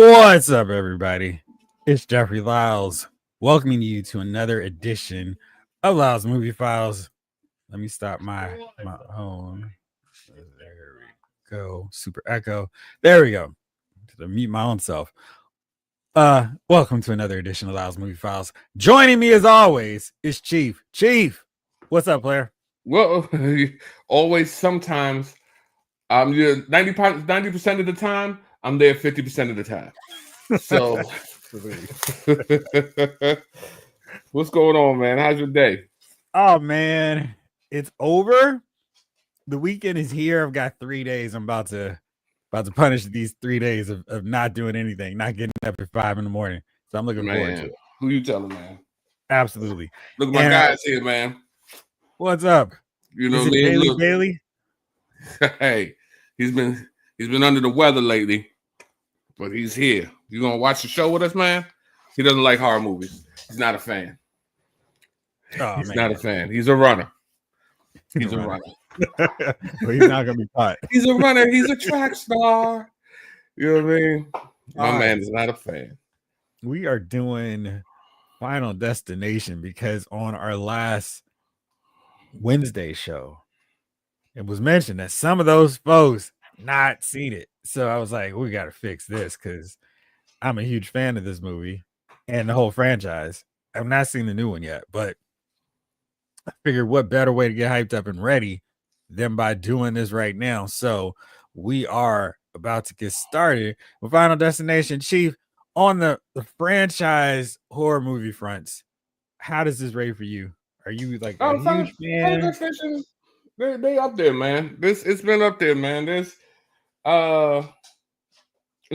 What's up, everybody? It's Jeffrey Lyles, welcoming you to another edition of Lyles Movie Files. Let me stop my own. There we go. Super echo. There we go. To mute my own self. Welcome to another edition of Lyles Movie Files. Joining me as always is Chief. Chief, what's up, player? Well, always, sometimes, 90% of the time, I'm there 50% of the time. So, what's going on, man? How's your day? Oh man, it's over. The weekend is here. I've got 3 days. I'm about to punish these 3 days of not doing anything, not getting up at 5 in the morning. So I'm looking forward to it. Who you telling, man? Absolutely. Look at my guys here, man. What's up? You know, is it Bailey? Bailey? Hey, he's been under the weather lately, but he's here. You gonna watch the show with us, man? He doesn't like horror movies. He's not a fan. He's not a fan. He's a runner. He's a runner. But he's not gonna be caught. He's a runner. He's a track star. You know what I mean? My man is not a fan. We are doing Final Destination because on our last Wednesday show, it was mentioned that some of those folks not seen it. So I was like, we got to fix this because I'm a huge fan of this movie and the whole franchise. I've not seen the new one yet, but I figured what better way to get hyped up and ready than by doing this right now. So we are about to get started with Final Destination. Chief, on the franchise horror movie fronts, how does this rate for you? Are you like a huge fan? They up there, man. It's been up there, man. It's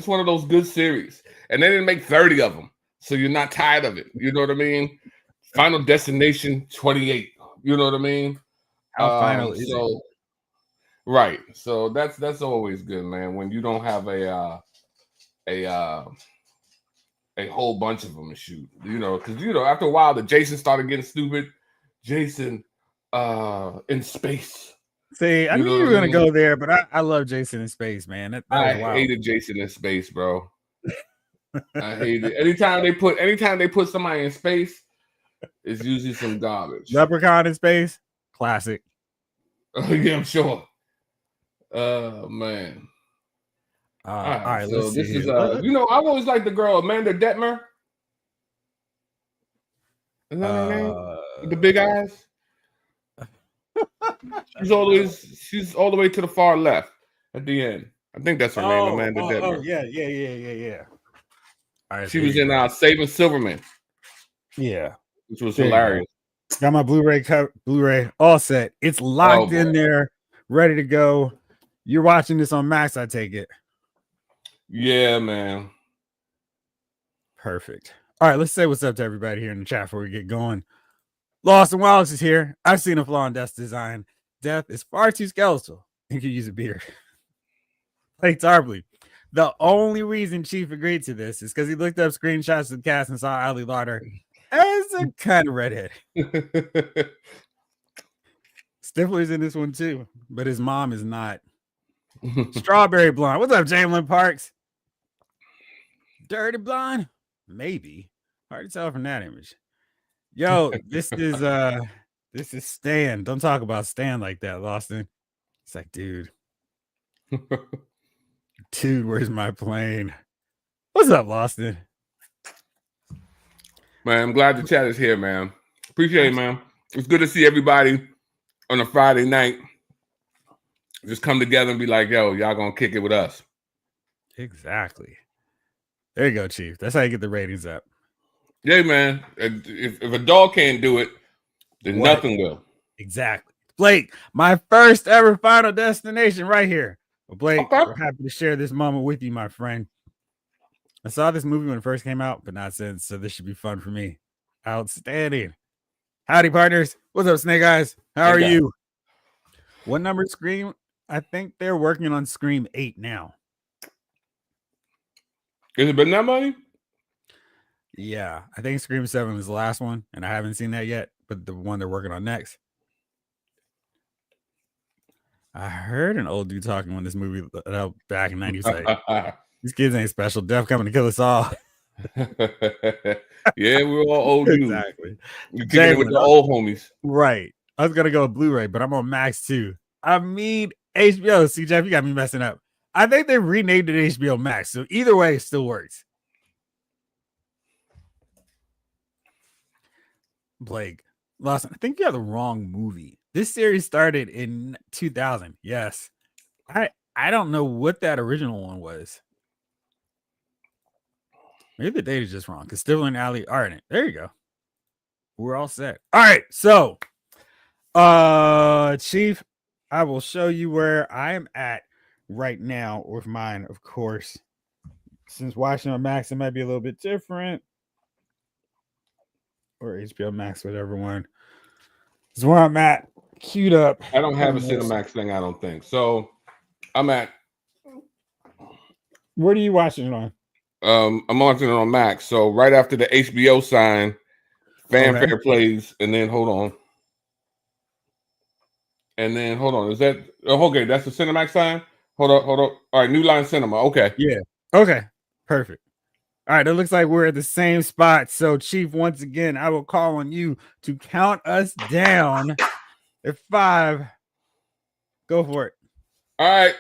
one of those good series, and they didn't make 30 of them, so you're not tired of it. You know what I mean? Final Destination 28. You know what I mean? How final is it? Right. So that's always good, man. When you don't have a whole bunch of them to shoot, because after a while the Jason started getting stupid. Jason in space. See, I knew you were gonna go there, but I love Jason in space, man. I hated Jason in space, bro. I hate it. Anytime they put somebody in space, it's usually some garbage. Leprechaun in space, classic. Oh yeah, I'm sure. Man. All right, so this is I've always liked the girl Amanda Detmer. Is that her name? With the big eyes. She's all the way to the far left at the end. I think that's her name, Amanda Detmer. Oh yeah. All right, she was in Saving Silverman. Yeah, which was hilarious. Got my Blu-ray all set. It's locked in there, ready to go. You're watching this on Max, I take it. Yeah, man. Perfect. All right, let's say what's up to everybody here in the chat before we get going. Lawson Wallace is here. I've seen a flaw in Death's design. Death is far too skeletal and could use a beard. Like Tarbly. The only reason Chief agreed to this is because he looked up screenshots of the cast and saw Ali Lauder as a kind of redhead. Stifler's in this one too, but his mom is not. Strawberry blonde. What's up, Jamlin Parks? Dirty blonde? Maybe. Hard to tell from that image. Yo, this is Stan. Don't talk about Stan like that, Lawson. It's like, dude, where's my plane? What's up, Lawson? Man, I'm glad the chat is here, man. Appreciate it, man. It's good to see everybody on a Friday night. Just come together and be like, yo, y'all gonna kick it with us. Exactly. There you go, Chief. That's how you get the ratings up. Yeah, man. If a dog can't do it, then nothing will. Exactly. Blake, my first ever Final Destination right here. Well, Blake, we're happy to share this moment with you, my friend. I saw this movie when it first came out, but not since, so this should be fun for me. Outstanding. Howdy, partners. What's up, Snake Eyes? How are you? What number Scream? I think they're working on Scream 8 now. Has it been that money? Yeah, I think Scream 7 was the last one, and I haven't seen that yet, but the one they're working on next. I heard an old dude talking when this movie back in 90s. Like, These kids ain't special. Death coming to kill us all. Yeah, we're all old dudes. Exactly. You're kicking it with Jalen, the old homies. right. I was gonna go with Blu-ray, but I'm on Max too. I mean HBO. See, Jeff, you got me messing up. I think they renamed it HBO Max, so either way, it still works. Blake Lawson, I think you have the wrong movie. This series started in 2000. Yes, I don't know what that original one was. Maybe the date is just wrong because Stifler and Alley are in it. There you go. We're all set. All right, so Chief, I will show you where I am at right now with mine, of course. Since watching on Max, it might be a little bit different. Or HBO Max, whatever one. This is where I'm at. Queued up. I don't have a Cinemax thing, I don't think. So I'm at. What are you watching it on? I'm watching it on Max. So right after the HBO sign, Fanfare plays, and then hold on. And then hold on. Is that okay? That's the Cinemax sign. Hold up. All right, New Line Cinema. Okay. Yeah. Okay. Perfect. All right. It looks like we're at the same spot. So, Chief, once again, I will call on you to count us down. At 5, go for it. All right.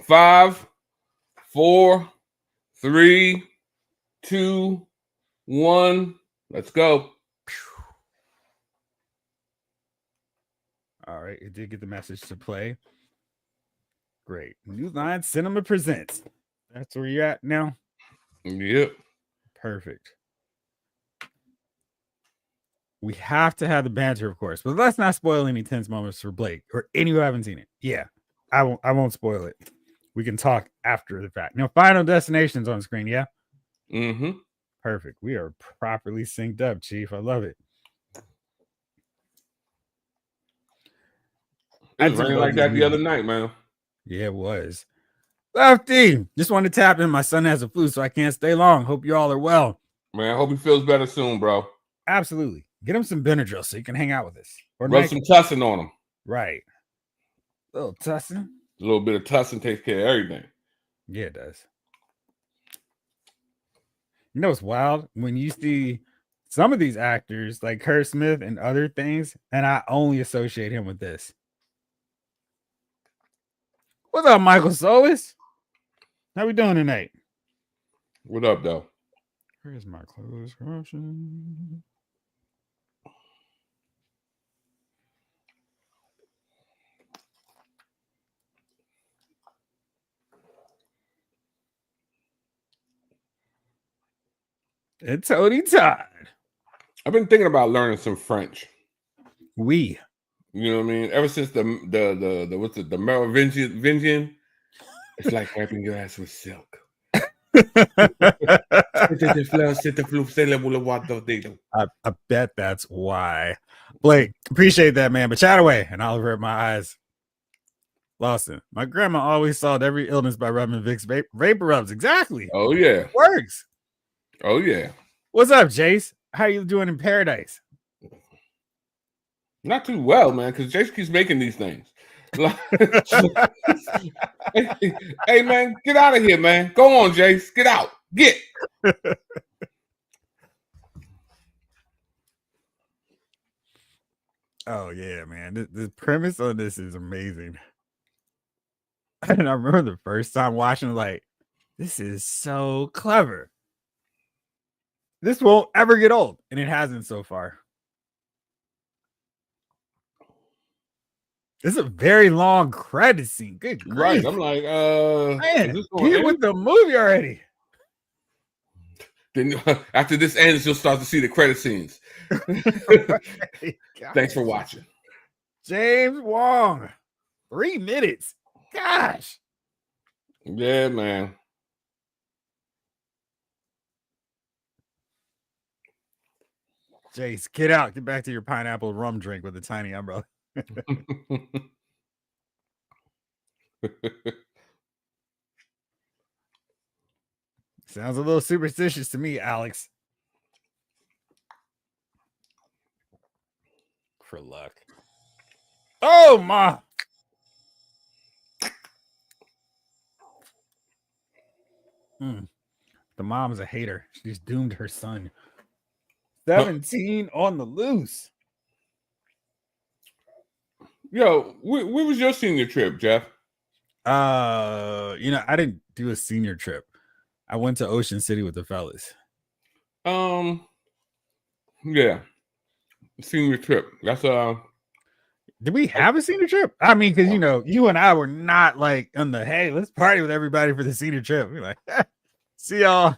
5, 4, 3, 2, 1. Let's go. All right. It did get the message to play. Great. New Line Cinema presents. That's where you're at now? Yep. Perfect. We have to have the banter, of course, but let's not spoil any tense moments for Blake or any who haven't seen it. Yeah, I won't spoil it. We can talk after the fact. Now, Final Destination's on screen, yeah? Mm-hmm. Perfect. We are properly synced up, Chief. I love it. It was raining like that the other night, man. Yeah, it was. Lefty, just wanted to tap in. My son has a flu, so I can't stay long. Hope you all are well. Man, I hope he feels better soon, bro. Absolutely. Get him some Benadryl so he can hang out with us. Or rub some tussin on him. Right. A little tussin. A little bit of tussin takes care of everything. Yeah, it does. You know what's wild? When you see some of these actors like Kurt Smith and other things, and I only associate him with this. What's up, Michael Solis? How we doing tonight? What up, though? Where's my closed caption? It's Tony Todd. I've been thinking about learning some French. We. You know what I mean? Ever since the what's it, the Merovingian, it's like wiping your ass with silk. I bet that's why. Blake, appreciate that, man. But chat away, and I'll avert my eyes. Lawson, my grandma always solved every illness by rubbing Vicks vapor rubs. Exactly. Oh yeah, it works. Oh yeah. What's up, Jace? How you doing in paradise? Not too well, man, because Jace keeps making these things. Hey, man, get out of here, man. Go on, Jace. Get out. Get. Oh, yeah, man. The premise on this is amazing. And I remember the first time watching, like, this is so clever. This won't ever get old, and it hasn't so far. It's a very long credit scene. Good grief. Right. I'm like, man, get with the movie already. Then after this ends, you'll start to see the credit scenes. Thanks for watching. James Wong, 3 minutes. Gosh. Yeah, man. Jace, get out. Get back to your pineapple rum drink with a tiny umbrella. Sounds a little superstitious to me, Alex. For luck. Oh, my. Mm. The mom's a hater. She's doomed her son. Huh. 17 on the loose. Yo, where was your senior trip, Jeff? I didn't do a senior trip. I went to Ocean City with the fellas. Yeah, senior trip. That's Did we have a senior trip? I mean, because you and I were not like on the hey, let's party with everybody for the senior trip. We're like, see y'all.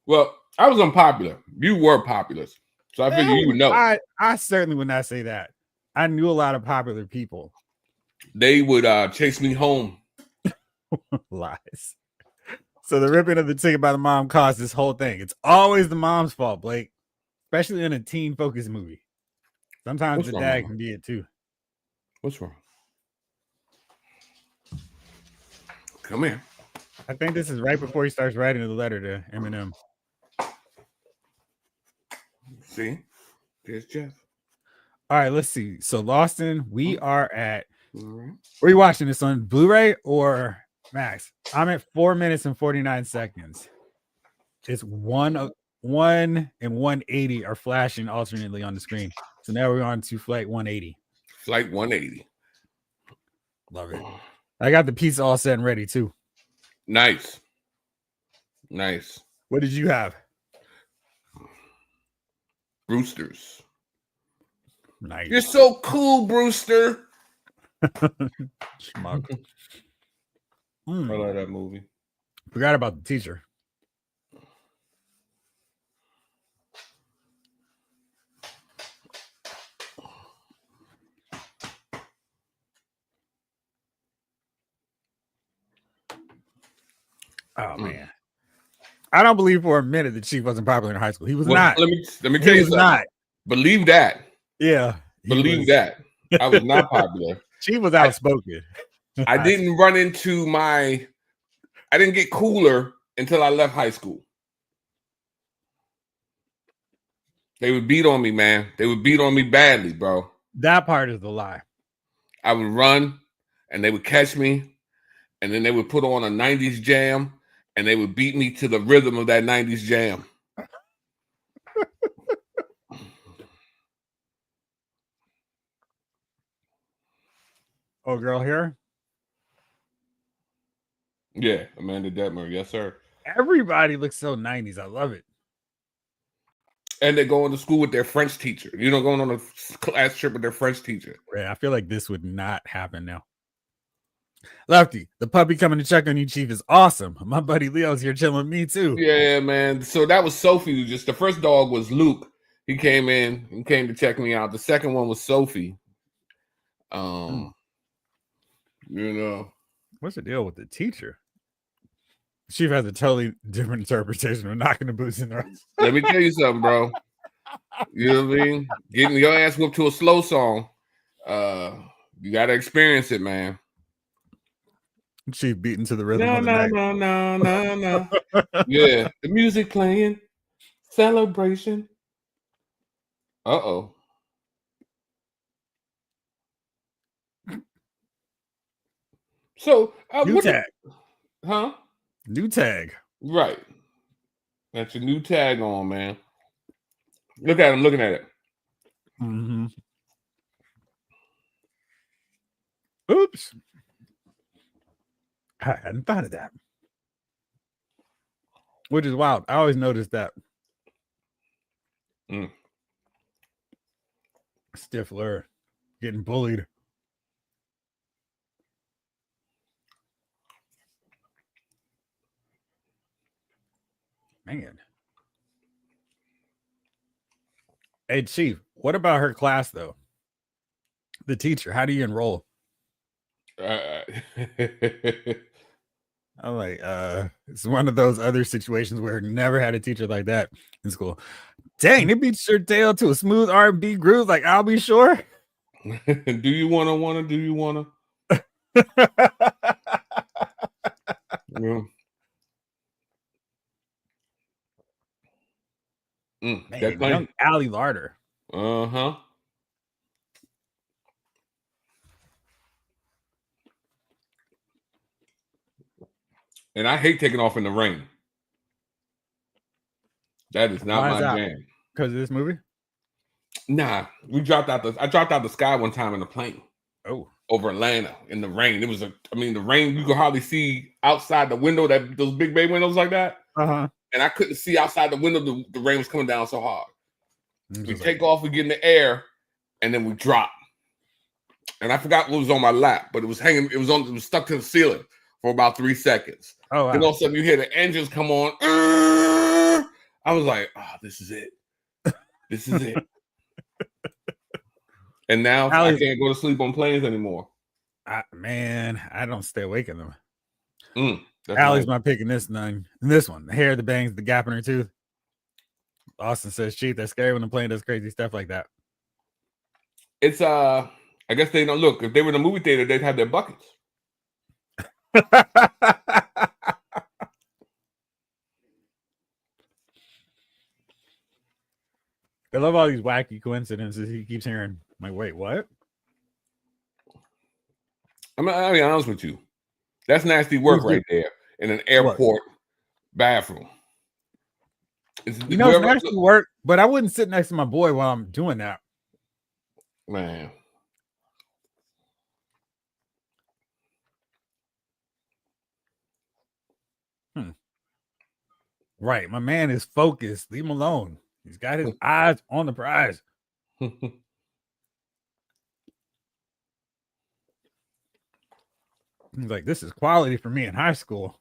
well, I was unpopular. You were popular, so I figured you would know. I certainly would not say that. I knew a lot of popular people. They would chase me home. Lies. So the ripping of the ticket by the mom caused this whole thing. It's always the mom's fault, Blake, especially in a teen focused movie. Sometimes What's the wrong, dad Mama? can be it too. What's wrong? Come here. I think this is right before he starts writing the letter to Eminem. See, there's Jeff. All right, let's see. So Lawson, we are at. All right. Were you watching this on Blu-ray or Max? I'm at 4 minutes and 49 seconds. It's 1 and 180 are flashing alternately on the screen. So now we're on to flight 180. Flight 180. Love it. I got the pizza all set and ready too. Nice. Nice. What did you have? Brewster's. Nice. You're so cool, Brewster. Schmuck. I like that movie. Forgot about the teacher. Oh man. I don't believe for a minute that Chief wasn't popular in high school. He was not. Let me tell you something. Not. Believe that. Yeah. Believe that. I was not popular. Chief was outspoken. I didn't run into I didn't get cooler until I left high school. They would beat on me, man. They would beat on me badly, bro. That part is the lie. I would run and they would catch me, and then they would put on a 90s jam and they would beat me to the rhythm of that 90s jam. Oh, girl here? Yeah, Amanda Detmer. Yes, sir. Everybody looks so 90s. I love it. And they're going to school with their French teacher. Going on a class trip with their French teacher. Yeah, I feel like this would not happen now. Lefty, the puppy coming to check on you, Chief, is awesome. My buddy Leo's here chilling with me too. Yeah, man. So that was Sophie. Just the first dog was Luke. He came in and came to check me out. The second one was Sophie. What's the deal with the teacher? Chief has a totally different interpretation of knocking the boots in the rest. Let me tell you something, bro. You know what I mean? Getting your ass whooped to a slow song. You gotta experience it, man. Chief beating to the rhythm. No. Yeah, the music playing. Celebration. Uh-oh. So new tag. Huh? New tag. Right. That's your new tag on, man. Look at him looking at it. Mm-hmm. Oops. I hadn't thought of that. Which is wild. I always noticed that. Stifler getting bullied. Man. Hey, Chief, what about her class, though? The teacher, how do you enroll? I'm like, it's one of those other situations where I never had a teacher like that in school. Dang, it beats your tail to a smooth R&B groove. Like, I'll be sure. Do you wanna? Do you wanna? Yeah. Man, young Allie Larder. Uh-huh. And I hate taking off in the rain. That is not Why is my that? jam. Because of this movie? Nah, I dropped out the sky one time in a plane Oh, over Atlanta in the rain. It was the rain, you could hardly see outside the window, those big bay windows like that. uh-huh. And I couldn't see outside the window. The rain was coming down so hard. We take like, off, we get in the air, and then we drop. And I forgot what was on my lap, but it was hanging. It was stuck to the ceiling for about 3 seconds. oh, wow. Then all of a sudden you hear the engines come on. I was like, "Oh, this is it. This is it." And now I can't go to sleep on planes anymore. Man, I don't stay awake in them. That's Allie's nice. my pick in this one. This one, the hair, the bangs, the gap in her tooth. Austin says, "Chief, that's scary when the plane does crazy stuff like that." It's I guess they don't look. If they were in a movie theater, they'd have their buckets. I love all these wacky coincidences he keeps hearing. I'm like, wait, what? I'll be honest with you. That's nasty work right there in an airport bathroom. It's nasty work, but I wouldn't sit next to my boy while I'm doing that. Man. Right. My man is focused. Leave him alone. He's got his eyes on the prize. He's like, this is quality for me in high school.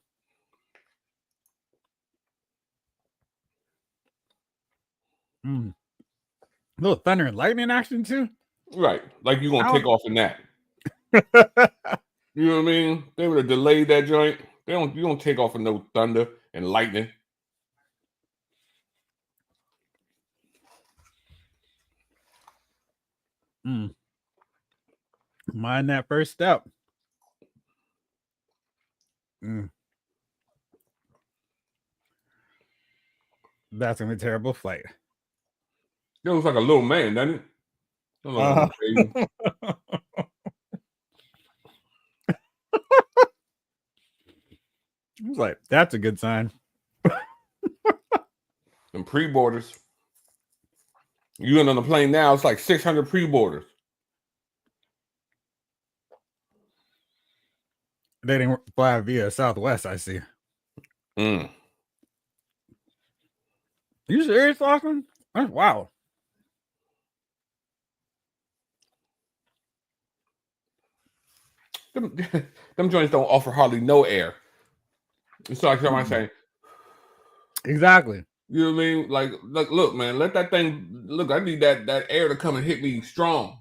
A little thunder and lightning action too. Right. Like you're going to take off in that. You know what I mean? They would have delayed that joint. You don't take off in no thunder and lightning. Mind that first step. That's gonna be a terrible flight. It looks like a little man, doesn't it? I was like, that's a good sign. And pre-boarders. You get on the plane now, it's like 600 pre-boarders. They didn't fly via Southwest, I see. You serious, Austin? Wow. Them joints don't offer hardly no air. It's like somebody saying, exactly. You know what I mean? Like, look, man, let that thing look. I need that air to come and hit me strong.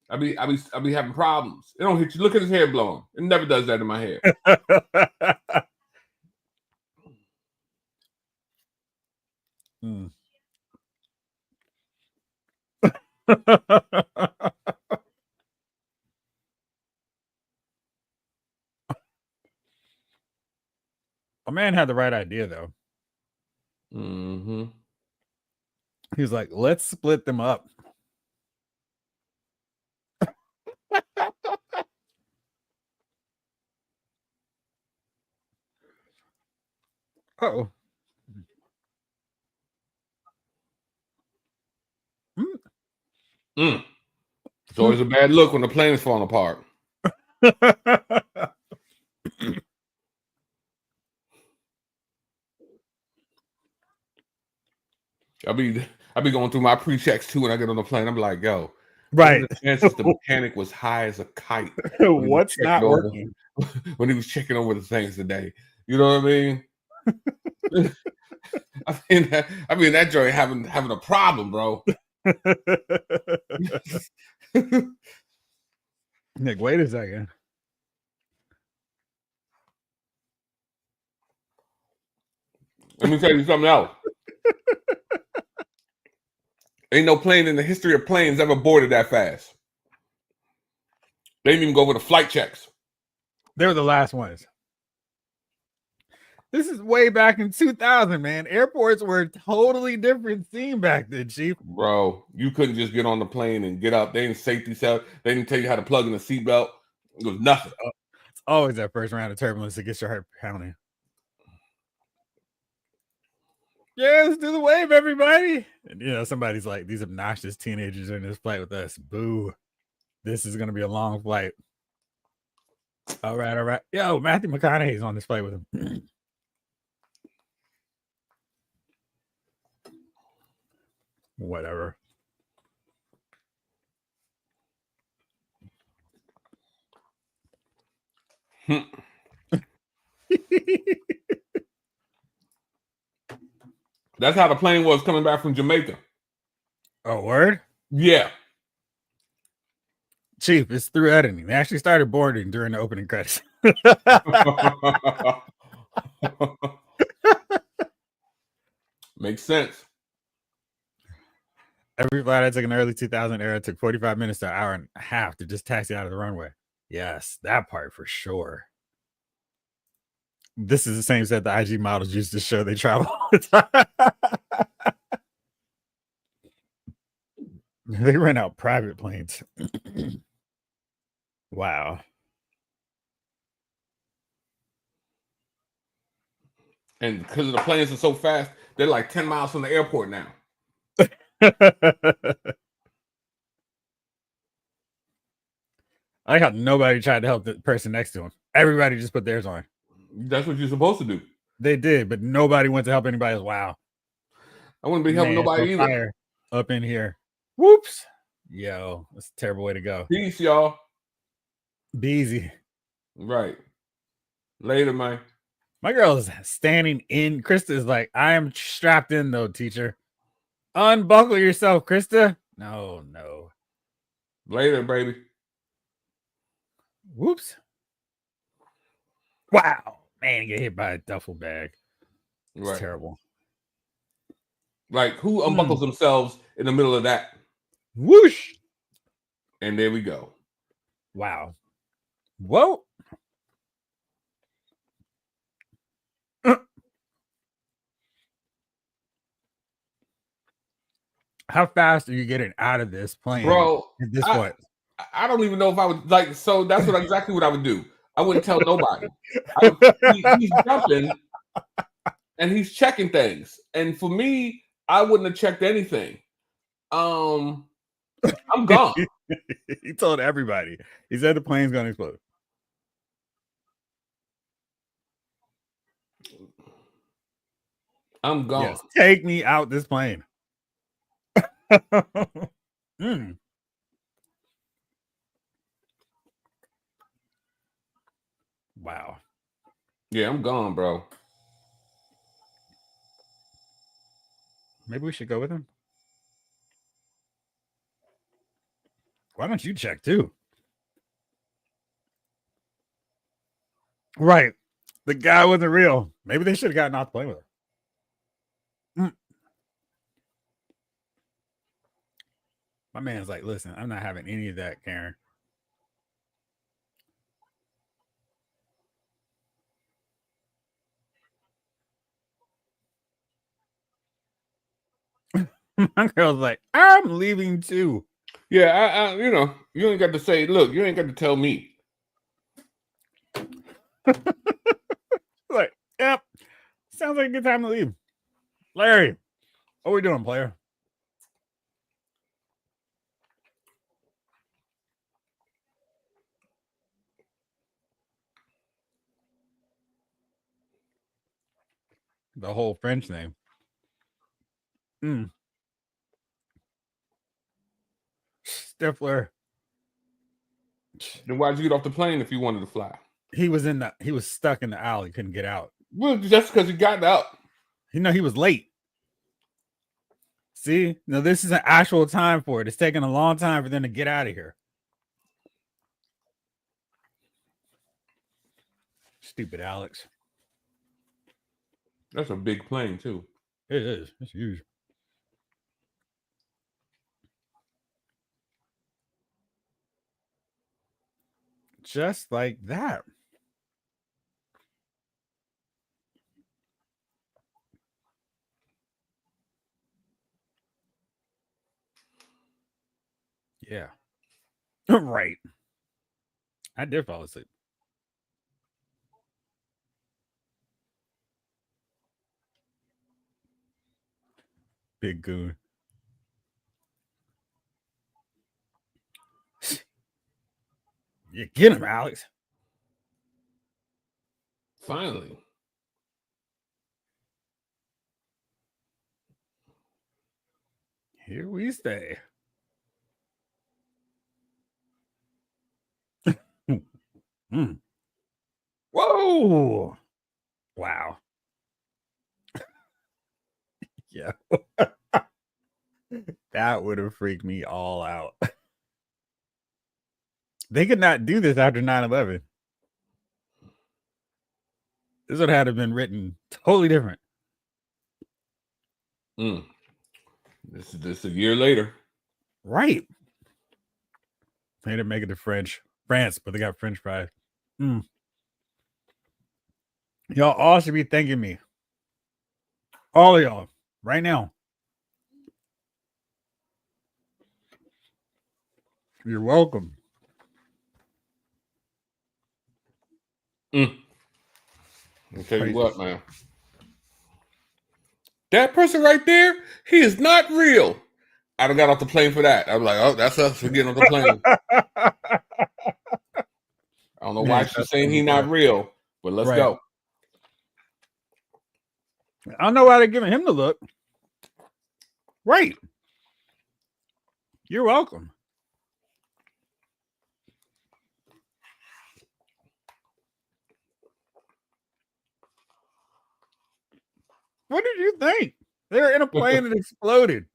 I be having problems. It don't hit you. Look at his hair blowing. It never does that in my hair. A man had the right idea, though. He was like, let's split them up. Uh-oh. It's always a bad look when the plane is falling apart. I'll be going through my pre-checks too when I get on the plane. I'm like, yo, right. The chances the mechanic was high as a kite. What's not working? When he was checking over the things today. You know what I mean? I mean that joint having a problem, bro. Nick, wait a second. Let me tell you something else. Ain't no plane in the history of planes ever boarded that fast. They didn't even go over the flight checks. They were the last ones. This is way back in 2000, man. Airports were a totally different scene back then, Chief. Bro, you couldn't just get on the plane and get up. They didn't safety cell. They didn't tell you how to plug in the seatbelt. It was nothing. It's always that 1st round of turbulence that gets your heart pounding. Yeah, let's do the wave, everybody. And somebody's like, these obnoxious teenagers are in this flight with us. Boo. This is gonna be a long flight. All right, all right. Yo, Matthew McConaughey's on this flight with him. Whatever. That's how the plane was coming back from Jamaica. Oh, word? Yeah. Chief, it's through editing. They actually started boarding during the opening credits. Makes sense. Every flight I took in the early 2000 era took 45 minutes to an hour and a half to just taxi out of the runway. Yes, that part for sure. This is the same set the IG models used to show they travel all the time. They rent out private planes. Wow. And because the planes are so fast, they're like 10 miles from the airport now. I like how nobody tried to help the person next to him. Everybody just put theirs on. That's what you're supposed to do. They did, but nobody went to help anybody else. Wow. I wouldn't be helping nobody either. Fire up in here. Whoops. Yo, that's a terrible way to go. Peace, y'all. Be easy. Right. Later, man. My girl is standing in. Krista is like, I am strapped in though, teacher. Unbuckle yourself, Krista. No. Later, baby. Whoops. Wow. Man, you get hit by a duffel bag. It's Right. terrible. Like, who unbuckles themselves in the middle of that? Whoosh. And there we go. Wow. Whoa. How fast are you getting out of this plane? Bro, This what? I don't even know if I would like. So that's what exactly what I would do. I wouldn't tell nobody. He's jumping and he's checking things. And for me, I wouldn't have checked anything. I'm gone. He told everybody. He said the plane's gonna explode. I'm gone. Yes, take me out this plane. Wow. Yeah, I'm gone, bro. Maybe we should go with him. Why don't you check too? Right. The guy wasn't real. Maybe they should have gotten off the plane with her. My man's like, listen, I'm not having any of that, Karen. My girl's like, I'm leaving too. Yeah, you ain't got to say, look, you ain't got to tell me. Like, yep. Sounds like a good time to leave. Larry, what are we doing, player? The whole French name. Stifler. Then why'd you get off the plane if you wanted to fly? He was stuck in the aisle. He couldn't get out. Well, just because he got out. He was late. See, now this is an actual time for it. It's taking a long time for them to get out of here. Stupid Alex. That's a big plane too. It is. It's huge. Just like that. Yeah. Right. I did fall asleep. Big goon. You get him, Alex. Finally. Here we stay. Mm. Whoa. Wow. Yeah. That would have freaked me all out. They could not do this after 9/11. This would have been written totally different. This is a year later. Right. They didn't make it to France, but they got French fries. Y'all all should be thanking me. All of y'all, right now. You're welcome. I'll tell you what, man. That person right there, he is not real. I done got off the plane for that. I was like, oh, that's us for getting off the plane. I don't know why she's saying he's not real, but let's go. I don't know why they're giving him the look. Right. You're welcome. What did you think? They were in a plane and exploded.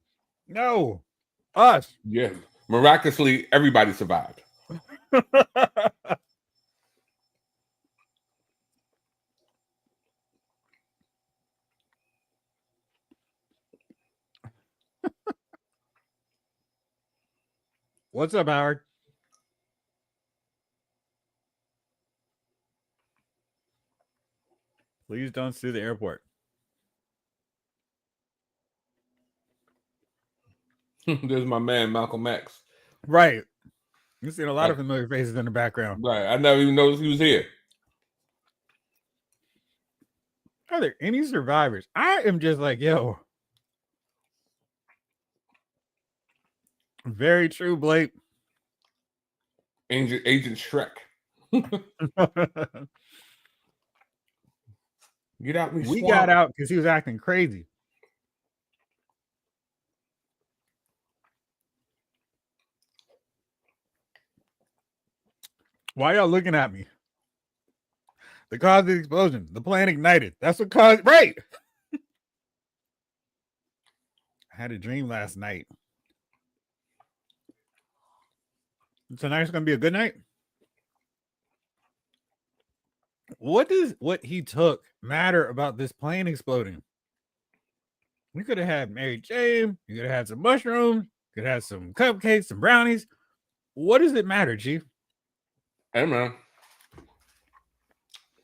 No. Us. Yeah. Miraculously, everybody survived. What's up, Howard? Please don't sue the airport. There's my man, Malcolm X. Right. You've seen a lot of familiar faces in the background. Right. I never even noticed he was here. Are there any survivors? I am just like, yo. Very true, Blake. Agent Shrek. Get out me. We got out because he was acting crazy. Why y'all looking at me? The cause of the explosion. The plane ignited. That's what caused. Right. I had a dream last night. Tonight's gonna be a good night. What does what he took matter about this plane exploding? We could have had Mary Jane. You could have had some mushrooms. Could have had some cupcakes, some brownies. What does it matter, Chief? Hey, man.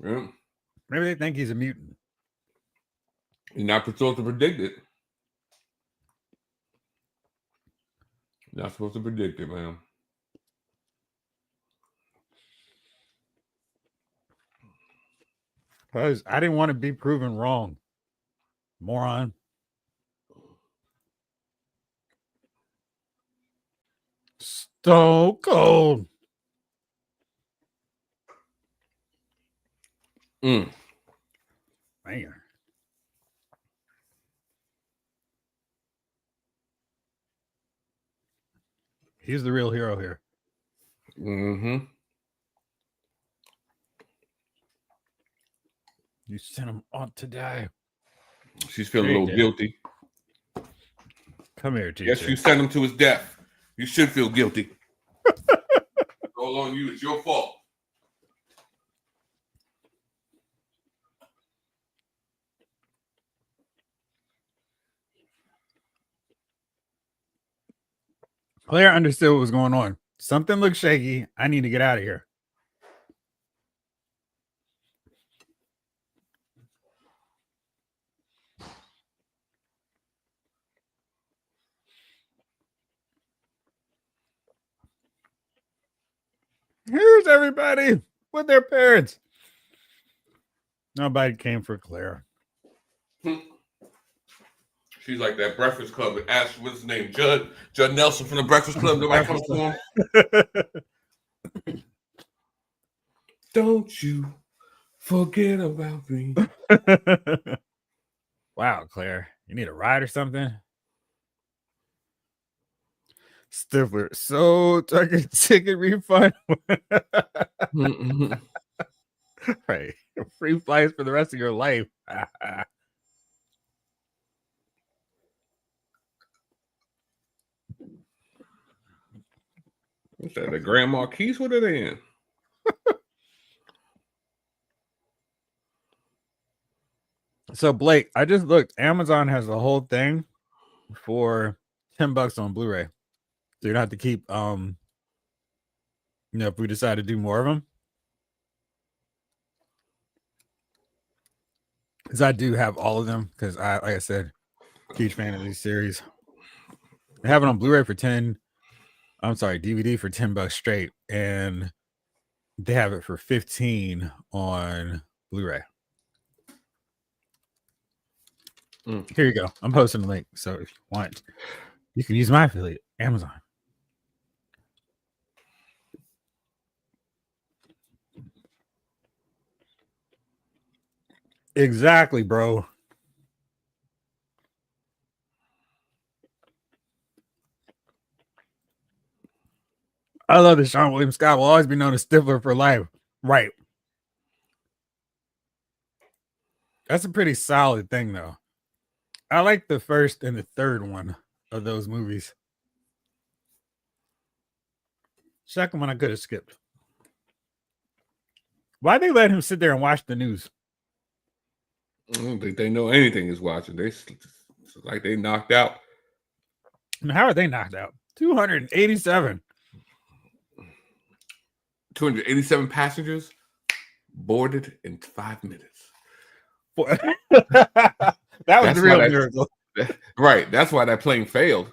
Yeah. Maybe they think he's a mutant. You're not supposed to predict it. You're not supposed to predict it, man. Because I didn't want to be proven wrong. Moron. Stone cold. Man. He's the real hero here. Mm-hmm. You sent him on to die. She's feeling a little guilty. Come here, teacher. Yes, you sent him to his death. You should feel guilty. All on you. It's your fault. Claire understood what was going on. Something looks shaky. I need to get out of here. Here's everybody with their parents. Nobody came for Claire. She's like that Breakfast Club. Ask what's his name, Judd Nelson from the Breakfast Club. Nobody comes to him. Don't you forget about me. Wow, Claire, you need a ride or something? Stifler, so ticket refund. Right, free flights for the rest of your life. What's that? The Grand Marquis? What are they in? So Blake, I just looked. Amazon has the whole thing for $10 on Blu-ray. So you don't have to keep if we decide to do more of them. Because I do have all of them, because like I said, huge fan of these series. I have it on Blu-ray for DVD for $10 straight, and they have it for $15 on Blu-ray. Here you go. I'm posting the link. So if you want, you can use my affiliate, Amazon. Exactly, bro. I love that Sean William Scott will always be known as Stifler for life. Right. That's a pretty solid thing, though. I like the first and the third one of those movies. Second one I could have skipped. Why they let him sit there and watch the news? I don't think they know anything is watching. It's like they knocked out. And how are they knocked out? 287. 287 passengers boarded in 5 minutes. That was the real miracle. Right. That's why that plane failed.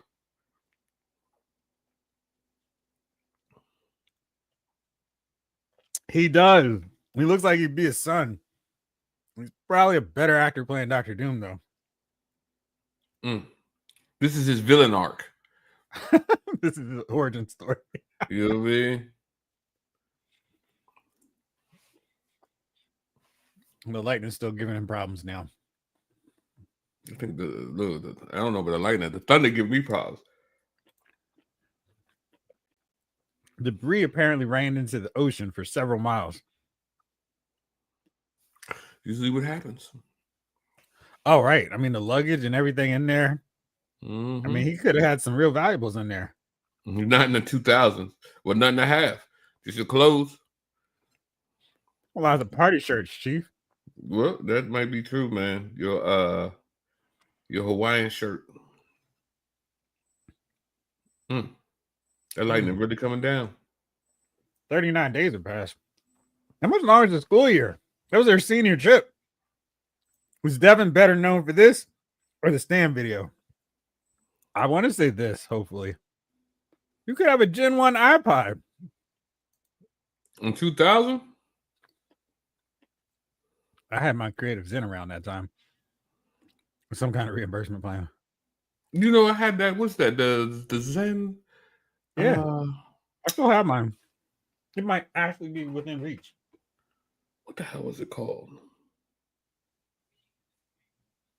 He does. He looks like he'd be his son. He's probably a better actor playing Dr. Doom, though. This is his villain arc. This is his origin story. You know what I mean? The lightning's still giving him problems now. I think I don't know about the lightning. The thunder give me problems. Debris apparently ran into the ocean for several miles. Usually what happens. Oh, right. I mean, the luggage and everything in there. I mean, he could have had some real valuables in there. Not in the 2000s. Well, nothing to have. Just your clothes. A lot of the party shirts, Chief. Well, that might be true, man. Your Hawaiian shirt. That lightning really coming down. 39 days have passed. How much longer is the school year? That was their senior trip. Was Devin better known for this or the Stan video? I want to say this, hopefully. You could have a Gen 1 iPod. In 2000? I had my Creative Zen around that time. With some kind of reimbursement plan. You know, I had that. What's that? The Zen? Yeah. I still have mine. It might actually be within reach. What the hell was it called?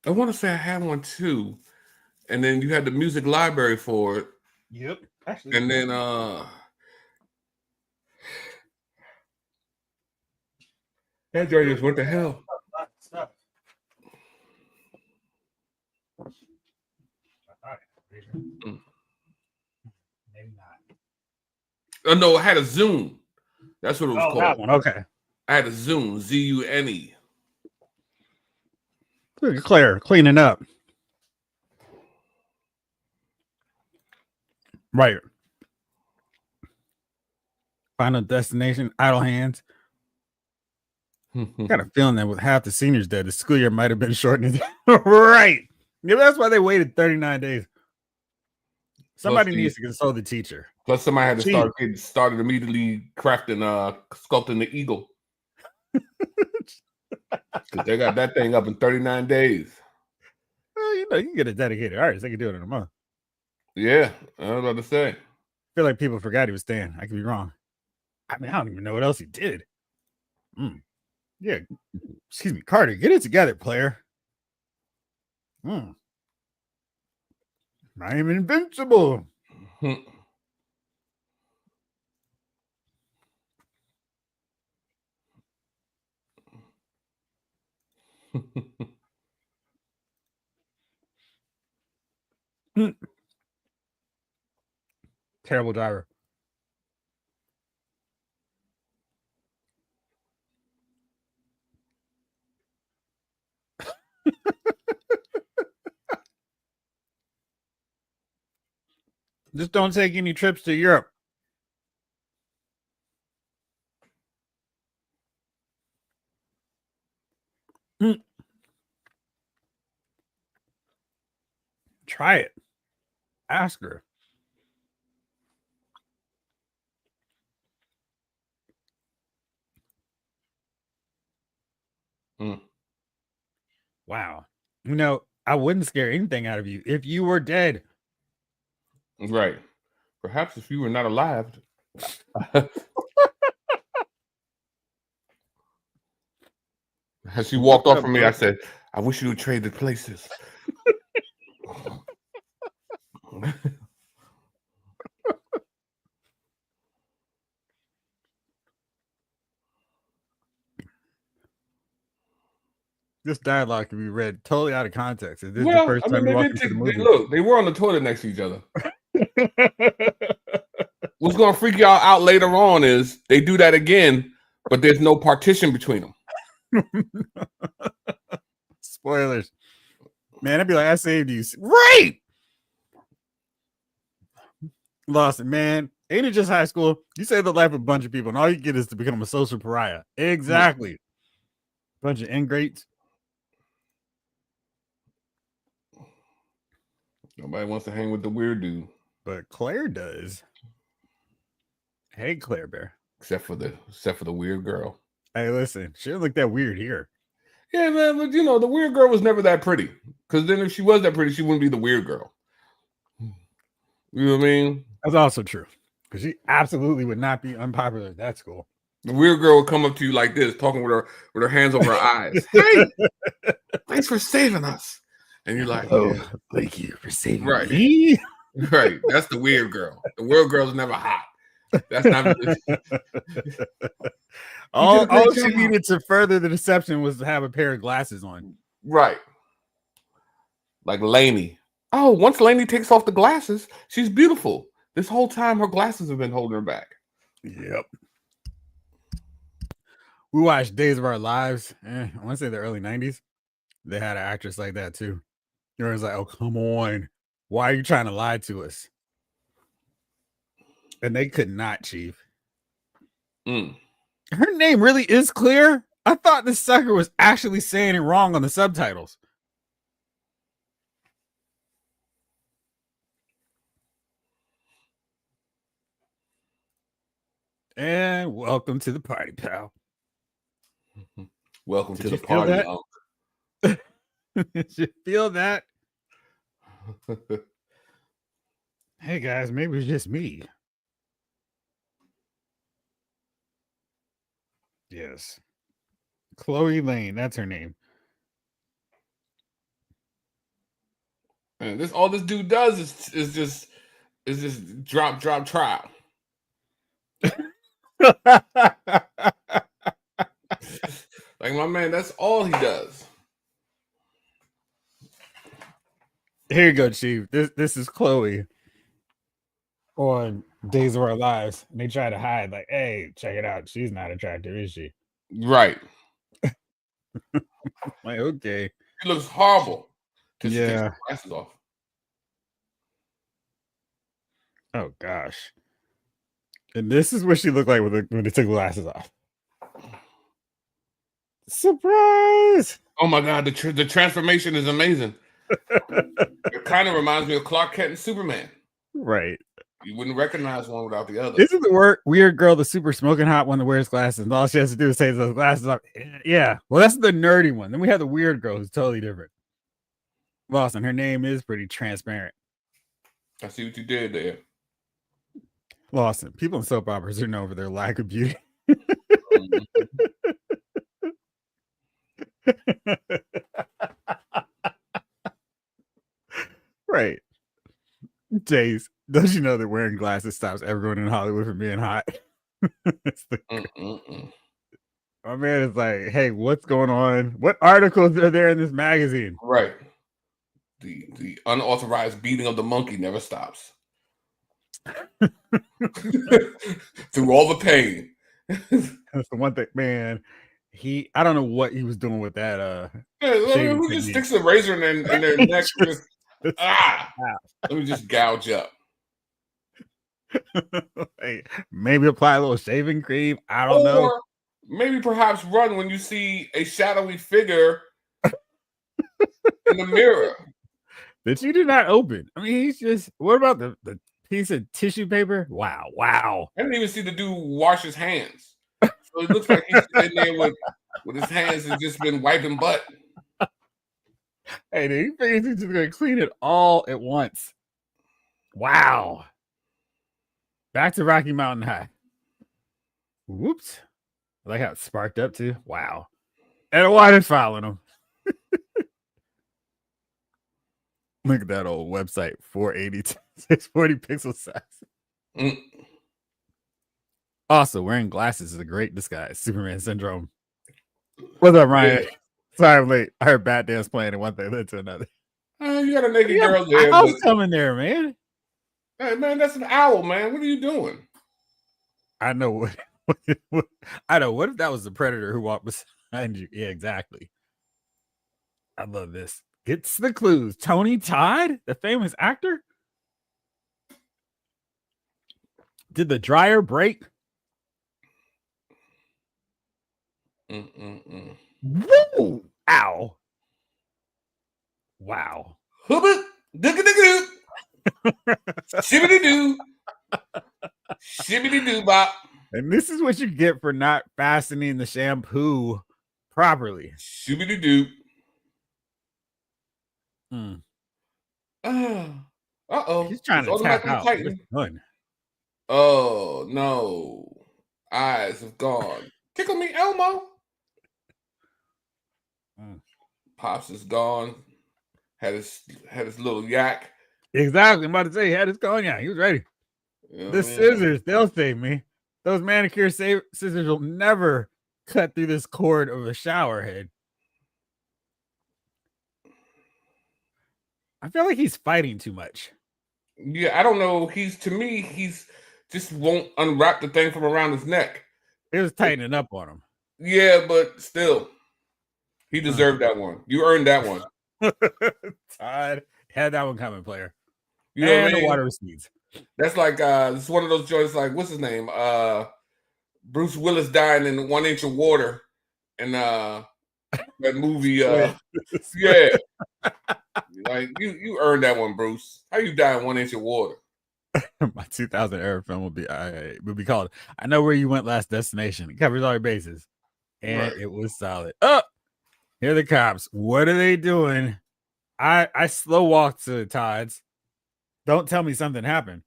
I want to say I had one too. And then you had the music library for it. Yep. Actually. And then that joint just went to hell. Maybe not. Oh no, I had a Zoom. That's what it was called. That one. Okay. I had a Zoom, Zune. Look at Claire cleaning up. Right. Final Destination, Idle Hands. Got a feeling that with half the seniors dead, the school year might have been shortened. Right. Yeah, that's why they waited 39 days. Somebody needs to console the teacher. Plus, somebody had to get started immediately crafting, sculpting the eagle. Because they got that thing up in 39 days. Well, you know, you can get a dedicated artist. They can do it in a month. Yeah, I was about to say. I feel like people forgot he was Stan. I could be wrong. I mean, I don't even know what else he did. Yeah. Excuse me, Carter. Get it together, player. I am invincible. Terrible driver. Just don't take any trips to Europe. Try it. Ask her. Wow. You know, I wouldn't scare anything out of you if you were dead. Right. Perhaps if you were not alive. As she walked off from me, I said, I wish you would trade the places. This dialogue can be read totally out of context. This is the first time you walk into the movie. Look, they were on the toilet next to each other. What's going to freak y'all out later on is they do that again, but there's no partition between them. Spoilers. Man, I'd be like, I saved you. Right. Lost it, man. Ain't it just high school? You save the life of a bunch of people, and all you get is to become a social pariah. Exactly. Bunch of ingrates. Nobody wants to hang with the weird dude. But Claire does. Hey, Claire Bear. Except for the weird girl. Hey, listen, she doesn't look that weird here. Yeah, man, but you know, the weird girl was never that pretty. Because then if she was that pretty, she wouldn't be the weird girl. You know what I mean? That's also true. Because she absolutely would not be unpopular at that school. The weird girl would come up to you like this, talking with her hands over her eyes. Hey, thanks for saving us. And you're like, oh, yeah. Thank you for saving me. Right. That's the weird girl. The weird girl's never hot. That's not. all she needed to further the deception was to have a pair of glasses on. Right. Like Lainey. Oh, once Lainey takes off the glasses, she's beautiful. This whole time, her glasses have been holding her back. Yep. We watched Days of Our Lives. I want to say the early 90s. They had an actress like that too. It was like, oh, come on. Why are you trying to lie to us? And they could not, Chief. Her name really is Clear. I thought this sucker was actually saying it wrong on the subtitles. And welcome to the party, pal. Welcome to the party, Unc. Did you feel that? Hey, guys, maybe it's just me. Yes. Chloe Lane, that's her name. And all this dude does is just drop trial. Like my man, that's all he does. Here you go, Chief. This is Chloe on Days of Our Lives, and they try to hide, like, hey, check it out. She's not attractive, is she? Right. Like, okay. She looks horrible. Yeah. She takes her glasses off. Oh gosh. And this is what she looked like when they took glasses off. Surprise! Oh my God, the transformation is amazing. It kind of reminds me of Clark Kent and Superman. Right. You wouldn't recognize one without the other. Isn't the weird girl the super smoking hot one that wears glasses? And all she has to do is take those glasses off. Yeah. Well, that's the nerdy one. Then we have the weird girl who's totally different. Lawson, her name is pretty transparent. I see what you did there. Lawson, people in soap operas are known for their lack of beauty. Mhm. Right. Jace, don't you know that wearing glasses stops everyone in Hollywood from being hot? Mm-mm-mm. My man is like, hey, what's going on? What articles are there in this magazine? Right. The unauthorized beating of the monkey never stops. Through all the pain. That's the one thing, man. I don't know what he was doing with that shaving Who just technique. sticks a razor in their neck? Just- Let me just gouge up. Hey, maybe apply a little shaving cream. I don't know. Or maybe perhaps run when you see a shadowy figure in the mirror. That you do not open. I mean, he's just. What about the piece of tissue paper? Wow, wow. I didn't even see the dude wash his hands. So it looks like he's sitting there with his hands and just been wiping butt. Hey, dude, he figures he's just gonna clean it all at once. Wow. Back to Rocky Mountain High. Whoops. I like how it sparked up too. Wow. And why did following him? Look at that old website, 480 640 pixel size. Mm. Also, wearing glasses is a great disguise. Superman syndrome. What's up, Ryan? Yeah. Sorry I'm late. I heard Bat Dance playing and one thing led to another. You got a naked Yeah, girl there, owls but coming there, man. hey, man, that's an owl, man. What are you doing? I know what I know. What if that was the predator who walked behind you? Yeah, exactly. I love this. Gets the clues. Tony Todd, the famous actor. Did the dryer break? Mm-mm-mm. Woo! Ow. Wow. Hoobit, doo shibbity doo, shibbity doo bop, And this is what you get for not fastening the shampoo properly. shibbity doo. Mm. Uh-oh. He's trying It's to tap automatically out. It's tightened. done. Oh, no. Eyes have gone. Tickle me, Elmo. Mm. Pops is gone. Had his little yak. Exactly. I'm about to say he had his cognac. He was ready. You know The what I mean? scissors, they'll save me. Those manicure scissors will never cut through this cord of a shower head. I feel like he's fighting too much. Yeah, I don't know. To me, he's just won't unwrap the thing from around his neck. It was tightening up on him. Yeah, but still, he deserved that one. You earned that one. Todd had that one coming, player. You know what I And the mean? water recedes. That's like it's one of those joints. Like what's his name? Bruce Willis dying in 1 inch of water, and that movie. Yeah, like you earned that one, Bruce. How you die in 1 inch of water? My 2000 era film would be called "I Know Where You Went Last Destination." It covers all your bases, and Right. it was solid. Oh, here are the cops. What are they doing? I slow walked to Todd's. Don't tell me something happened.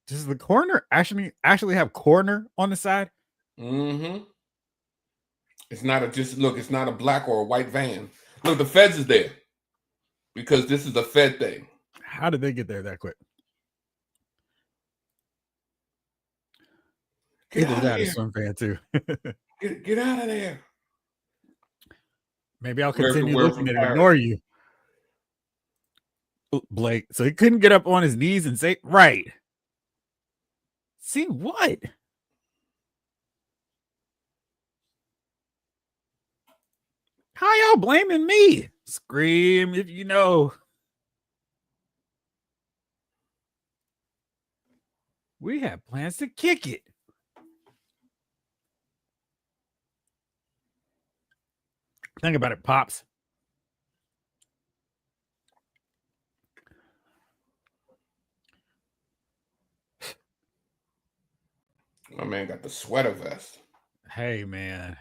Does the coroner actually have coroner on the side? Mm-hmm. It's not It's not a black or a white van. Look, the feds is there because this is a Fed thing. How did they get there that quick? Get Either out of that or here! swim fan too. Get out of there! Maybe I'll We're continue we're looking from and Paris. ignore you. Blake. So he couldn't get up on his knees and say, right. See what? How y'all blaming me? Scream if you know. We have plans to kick it. Think about it, Pops. My man got the sweater vest. Hey, man.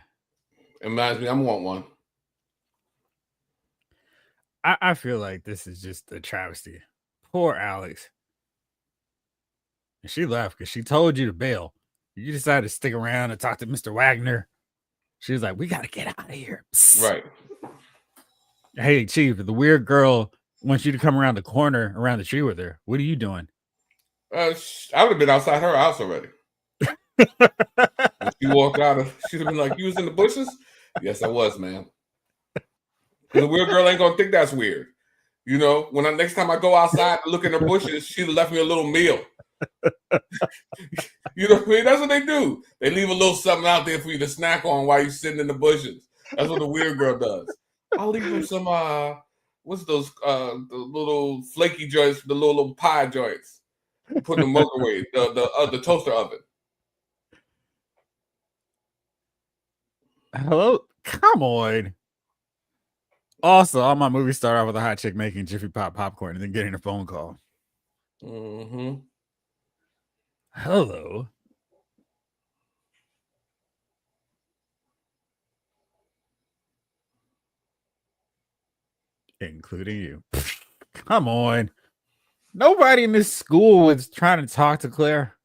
It reminds me, I want one. I feel like this is just a travesty. Poor Alex. And she left because she told you to bail. You decided to stick around and talk to Mr. Wagner. She was like, "We got to get out of here." Psst. Right. Hey, Chief, the weird girl wants you to come around the corner around the tree with her. What are you doing? I would have been outside her house already. When she walked out, she'd have been like, "You was in the bushes?" Yes, I was, man. Because the weird girl ain't gonna think that's weird. You know, when next time I go outside to look in the bushes, she'd have left me a little meal. You know what I mean? That's what they do. They leave a little something out there for you to snack on while you're sitting in the bushes. That's what the weird girl does. I'll leave them some what's those the little flaky joints, the little pie joints. Put in the microwave, the toaster oven. Hello? Come on. Also, all my movies start off with a hot chick making Jiffy Pop popcorn and then getting a phone call. Mm-hmm. Hello. Including you. Come on. Nobody in this school was trying to talk to Claire.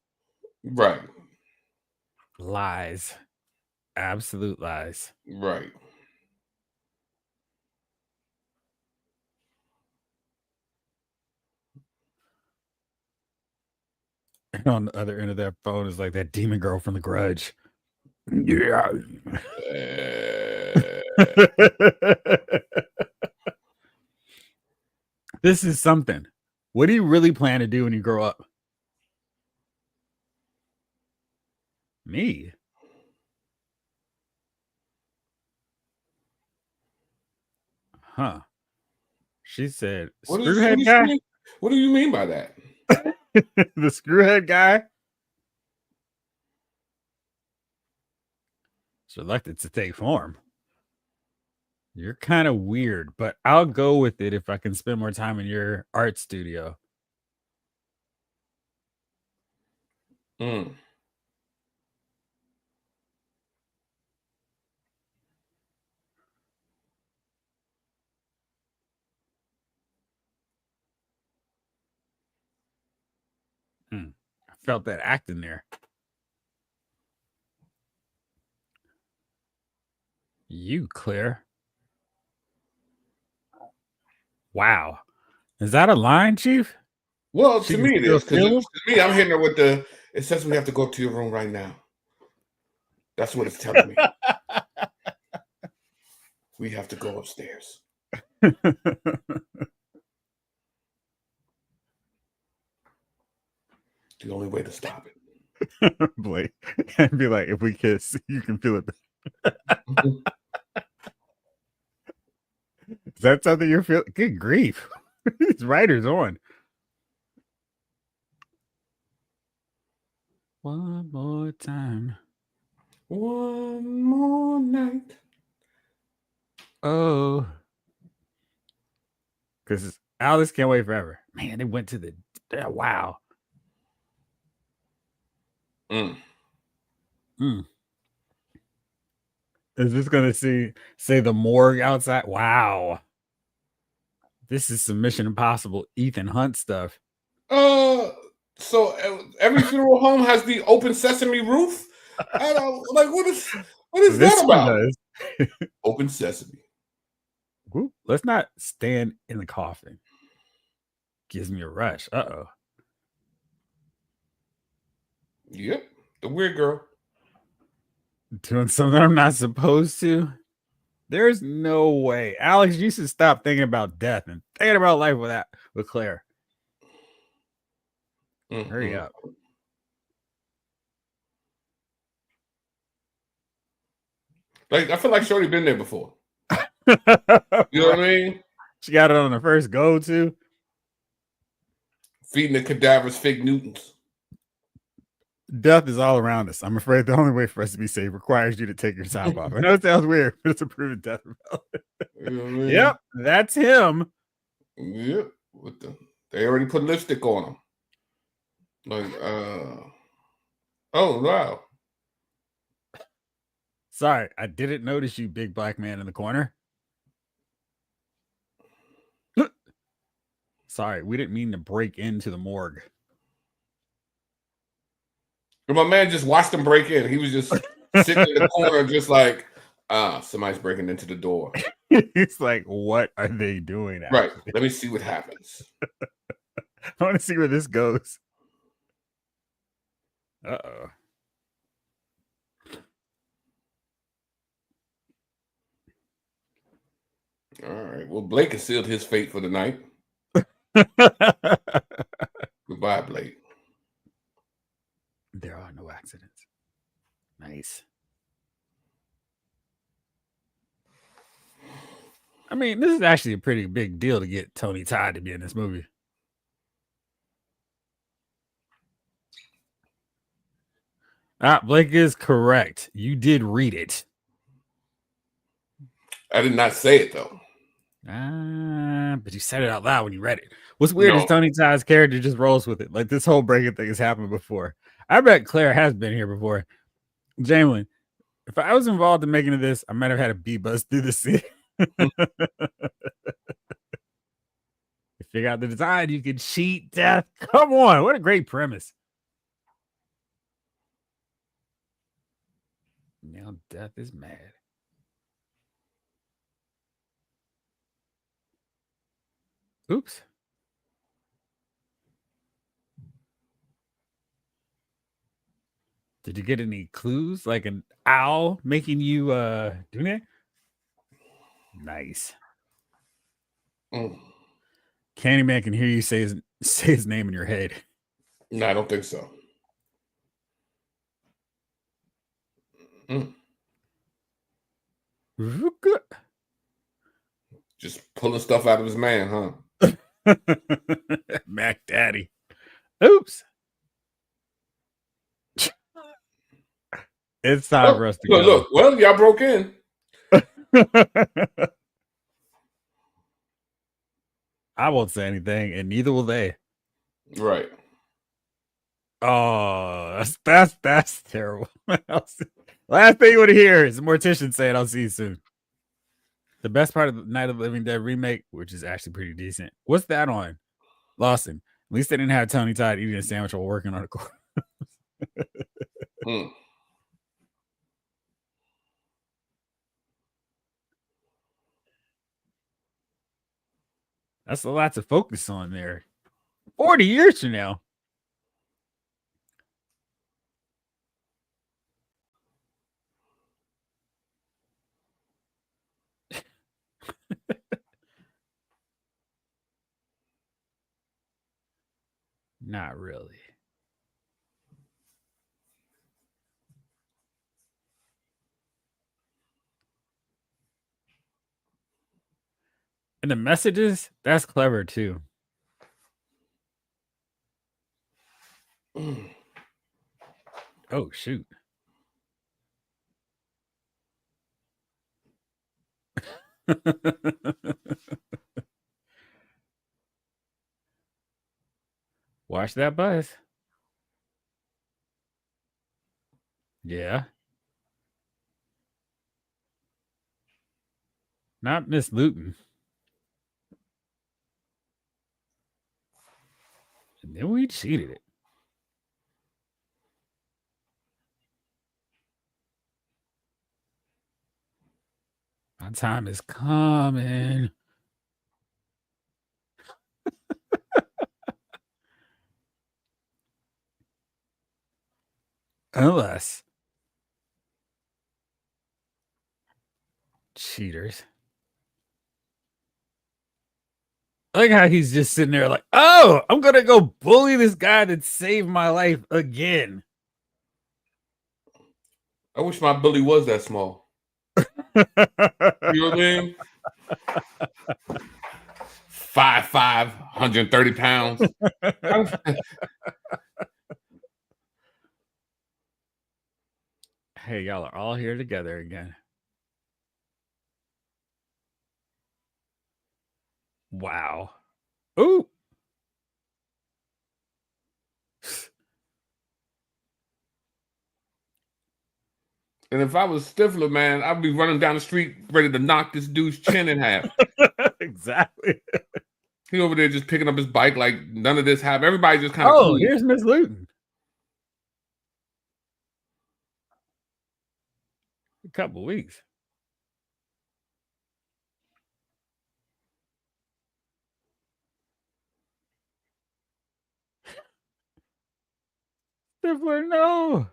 Right. Lies. Absolute lies. Right. And on the other end of that phone is like that demon girl from The Grudge. Yeah. This is something. What do you really plan to do when you grow up? Me? Huh. She said, screwhead guy? What do you mean by that? The screwhead guy? It's reluctant to take form. You're kind of weird, but I'll go with it if I can spend more time in your art studio. Mm. I felt that acting there. You, Claire. Wow. Is that a line, Chief? Well, She to can me it still is. Because feel? to me, I'm hitting her with it says we have to go to your room right now. That's what it's telling me. We have to go upstairs. The only way to stop it. Blake. And be like, if we kiss, you can feel it. Is that something you're feeling? Good grief. These writers on. One more time. One more night. Oh. Because Alice can't wait forever. Man, they went to the wow. Mm. Is this gonna say the morgue outside? Wow. This is some Mission Impossible Ethan Hunt stuff. So every funeral home has the open sesame roof. I don't like what is This that one about? does. Open sesame. Whoop. Let's not stand in the coffin. Gives me a rush. Uh-oh. Yep. The weird girl. Doing something I'm not supposed to. There's no way. Alex, you should stop thinking about death and thinking about life with Claire. Mm-hmm. Hurry up. Like I feel like Shorty been there before. You know what I mean? She got it on the first go too. Feeding the cadavers fig Newtons. Death is all around us. I'm afraid the only way for us to be safe requires you to take your top off. I know it sounds weird, but it's a proven death. You know what I mean? Yep, that's him. Yep. They already put lipstick on him. Like, oh wow. Sorry, I didn't notice you, big black man in the corner. Sorry, we didn't mean to break into the morgue. And my man just watched him break in. He was just sitting in the corner, just like, somebody's breaking into the door. It's like, what are they doing? Right. Let me see what happens. I want to see where this goes. Uh-oh. All right. Well, Blake has sealed his fate for the night. Goodbye, Blake. There are no accidents. Nice. I mean, this is actually a pretty big deal to get Tony Todd to be in this movie. Blake is correct. You did read it. I did not say it though. But you said it out loud when you read it. What's weird is Tony Todd's character just rolls with it. Like this whole breaking thing has happened before. I bet Claire has been here before. Jamelin, if I was involved in making this, I might have had a bee buzz through the scene. If you got the design, you can cheat death. Come on, what a great premise. Now death is mad. Oops. Did you get any clues? Like an owl making you do that? Nice. Candyman can hear you say his name in your head. No, I don't think so. Just pulling stuff out of his man, huh? Mac Daddy. Oops. It's time for us to go. Look, well, y'all broke in. I won't say anything, and neither will they. Right. Oh, that's terrible. Last thing you want to hear is the mortician saying, "I'll see you soon." The best part of the Night of the Living Dead remake, which is actually pretty decent. What's that on? Lawson. At least they didn't have Tony Todd eating a sandwich while working on a course. That's a lot to focus on there. 40 years from now. Not really. And the messages, that's clever too. Oh, shoot. Watch that buzz. Yeah. Not Miss Luton. And then we cheated it. My time is coming. Unless. Cheaters. I like how he's just sitting there like, oh, I'm going to go bully this guy that saved my life again. I wish my bully was that small. You know what I mean? 5'5", 130 pounds. Hey, y'all are all here together again. Wow. Ooh. And if I was Stifler, man, I'd be running down the street ready to knock this dude's chin in half. Exactly. He over there just picking up his bike like none of this happened. Everybody just kind of Oh, cool. here's Miss Luton. A couple weeks. Stifler, no.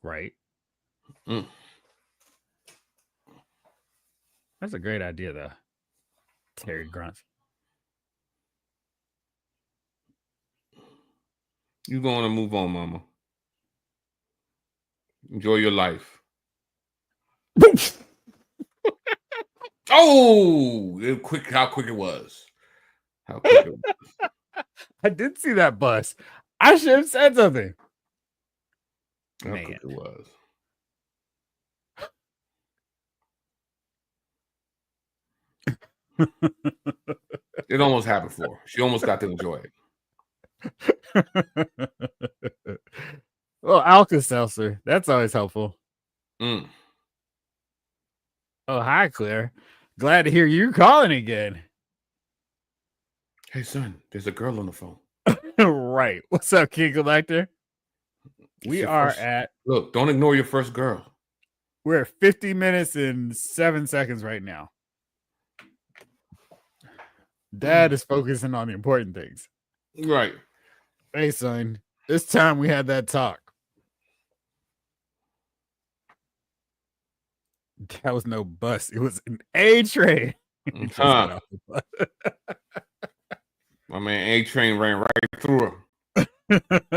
Right. Mm. That's a great idea, though. Terry grunts. You going to move on, mama. Enjoy your life. Oh, how quick it was. How quick it was. I did see that bus. I should have said something. How Man. quick it was. It almost happened for her. She almost got to enjoy it. Well, Alka-Seltzer. That's always helpful. Mm. Oh, hi, Claire. Glad to hear you calling again. Hey, son, there's a girl on the phone. Right. What's up, King Collector? We are at... Look, don't ignore your first girl. We're at 50 minutes and 7 seconds right now. Dad is focusing on the important things. Right. Hey, son, this time we had that talk. That was no bus. It was an A train. He just got off the bus. My man A Train ran right through her.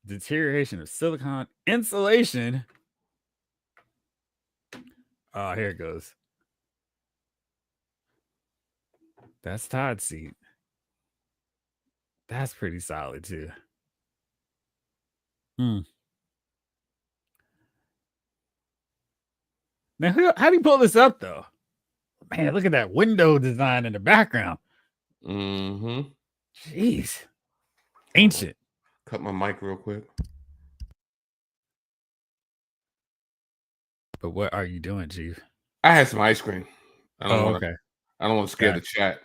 Deterioration of silicon insulation. Oh, here it goes. That's Todd's seat. That's pretty solid too. Now, how do you pull this up though? Man, look at that window design in the background. Mm-hmm. Jeez. Ancient. Cut my mic real quick. But what are you doing, Chief? I had some ice cream. I don't want okay. I don't want to scare the chat.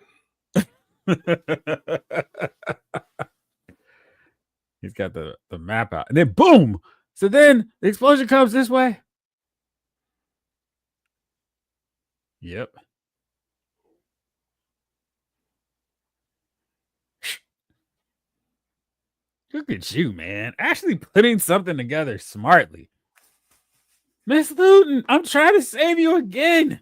He's got the map out. And then boom. So then the explosion comes this way. Yep. Look at you, man. Actually putting something together smartly. Miss Luton, I'm trying to save you again.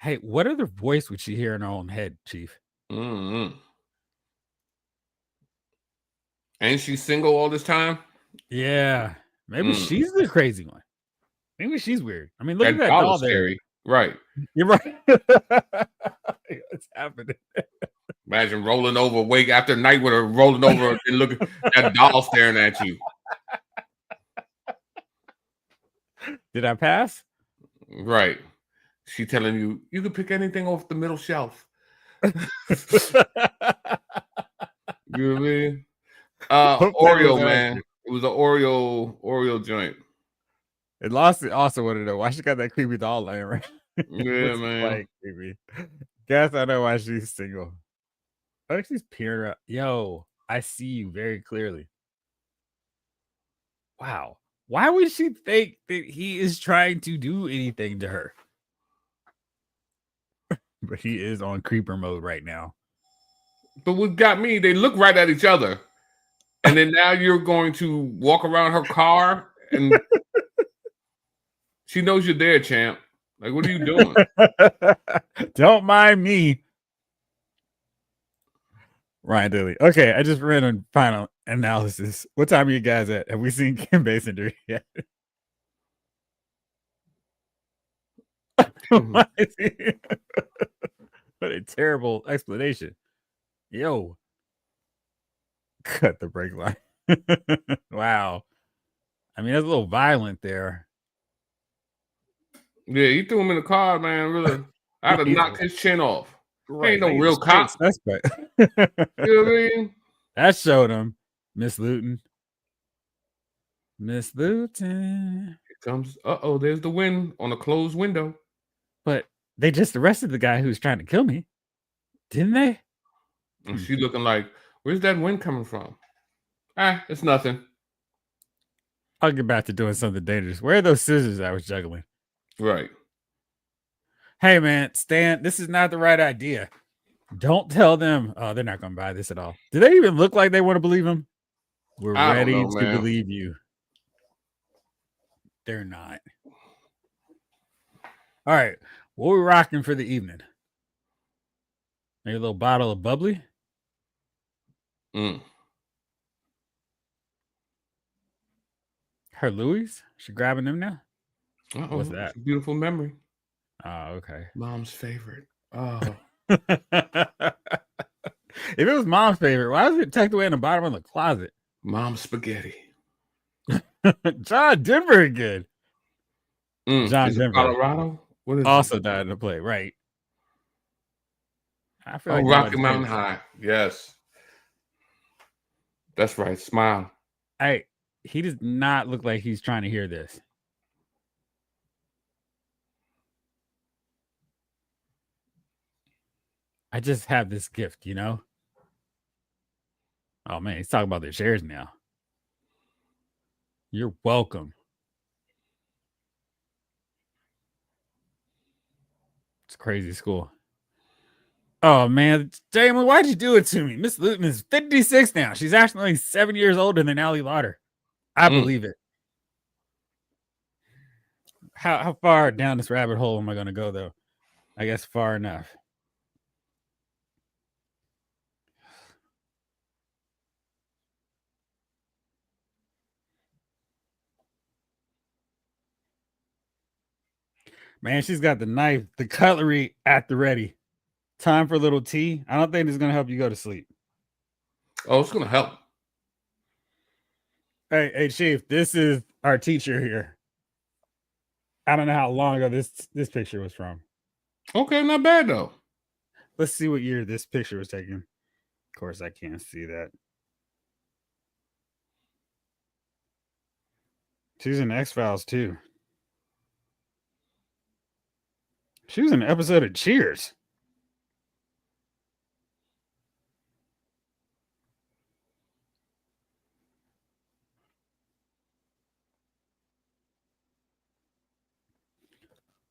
Hey, what other voice would she hear in her own head, Chief? Mm-hmm. Ain't she single all this time? Yeah. Maybe she's the crazy one. Maybe she's weird. I mean, look at that doll doll is there. scary. Right. You're right. What's happening? Imagine rolling over, wake after night with her rolling over and look at that doll staring at you. Did I pass? Right. She telling you, you can pick anything off the middle shelf. You know what I mean? Oreo, man. It was an Oreo joint. It lost it. Also want to know why she got that creepy doll laying around. Yeah, man. Like creepy. Guess I know why she's single. Oh, she's peering up. Yo, I see you very clearly. Wow. Why would she think that he is trying to do anything to her? But he is on creeper mode right now. But what got me, they look right at each other. And then now you're going to walk around her car and she knows you're there, champ. Like, what are you doing? Don't mind me. Ryan Daly. Okay, I just ran on final analysis. What time are you guys at? Have we seen Kim Basinger yet? What a terrible explanation. Yo. Cut the brake line. Wow. I mean, that's a little violent there. Yeah, he threw him in the car, man. Really, I'd have He's knocked his chin off. He right. ain't no He's a real straight cop. suspect. You know what I mean? That showed him, Miss Luton. Miss Luton. Here comes. There's the wind on a closed window. But they just arrested the guy who was trying to kill me, didn't they? And she looking like, where's that wind coming from? It's nothing. I'll get back to doing something dangerous. Where are those scissors I was juggling? Right. Hey, man, Stan, this is not the right idea. Don't tell them. Oh, they're not going to buy this at all. Do they even look like they want to believe him? We're I don't ready know, to man. believe you. They're not. All right. What are we rocking for the evening? Maybe a little bottle of bubbly? Her Louis? She grabbing them now? What's that? It's a beautiful memory. Oh, okay. Mom's favorite. Oh. If it was mom's favorite, why was it tucked away in the bottom of the closet? Mom's spaghetti. John Denver good. John is Denver. it Colorado? What is Also it? died in the play, right? I feel Oh, like Rocky Mountain High. Yes. That's right. Smile. Hey, he does not look like he's trying to hear this. I just have this gift, you know? Oh, man, he's talking about their shares now. You're welcome. It's crazy school. Oh, man. Damon, why'd you do it to me? Miss Luton is 56 now. She's actually 7 years older than Allie Lauder. I believe it. How far down this rabbit hole am I going to go, though? I guess far enough. Man, she's got the knife, the cutlery at the ready. Time for a little tea. I don't think it's going to help you go to sleep. Oh, it's going to help. Hey, Chief, this is our teacher here. I don't know how long ago this picture was from. Okay, not bad, though. Let's see what year this picture was taken. Of course, I can't see that. She's in X-Files, too. She was in an episode of Cheers.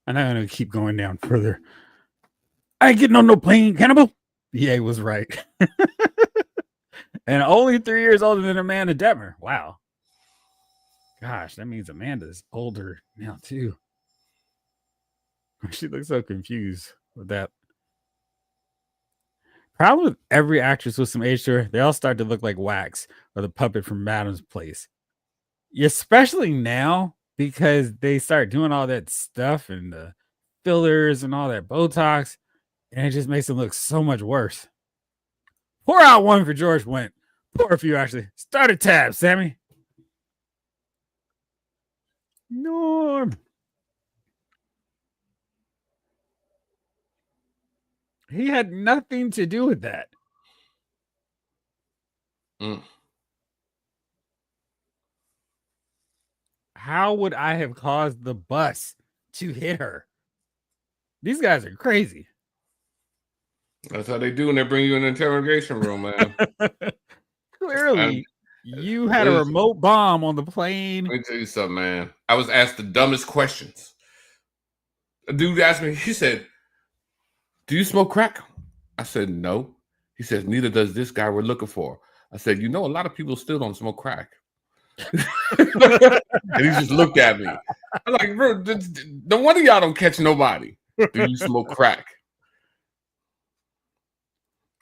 I'm not going to keep going down further. I ain't getting on no plane, cannibal. EA was right. And only 3 years older than Amanda Detmer. Wow. Gosh, that means Amanda's older now, too. She looks so confused with that. Problem with every actress with some age to her, they all start to look like Wax or the puppet from Madam's Place. Especially now, because they start doing all that stuff and the fillers and all that Botox, and it just makes them look so much worse. Pour out one for George Wendt. Pour a few, actually. Start a tab, Sammy. Norm. He had nothing to do with that. How would I have caused the bus to hit her? These guys are crazy. That's how they do when they bring you in an interrogation room, man. Clearly, you had a remote bomb on the plane. Let me tell you something, man. I was asked the dumbest questions. A dude asked me, he said, "Do you smoke crack?" I said, "No." He says, "Neither does this guy we're looking for." I said, "You know, a lot of people still don't smoke crack." And he just looked at me. I'm like, "Bro, no wonder y'all don't catch nobody. Do you smoke crack?"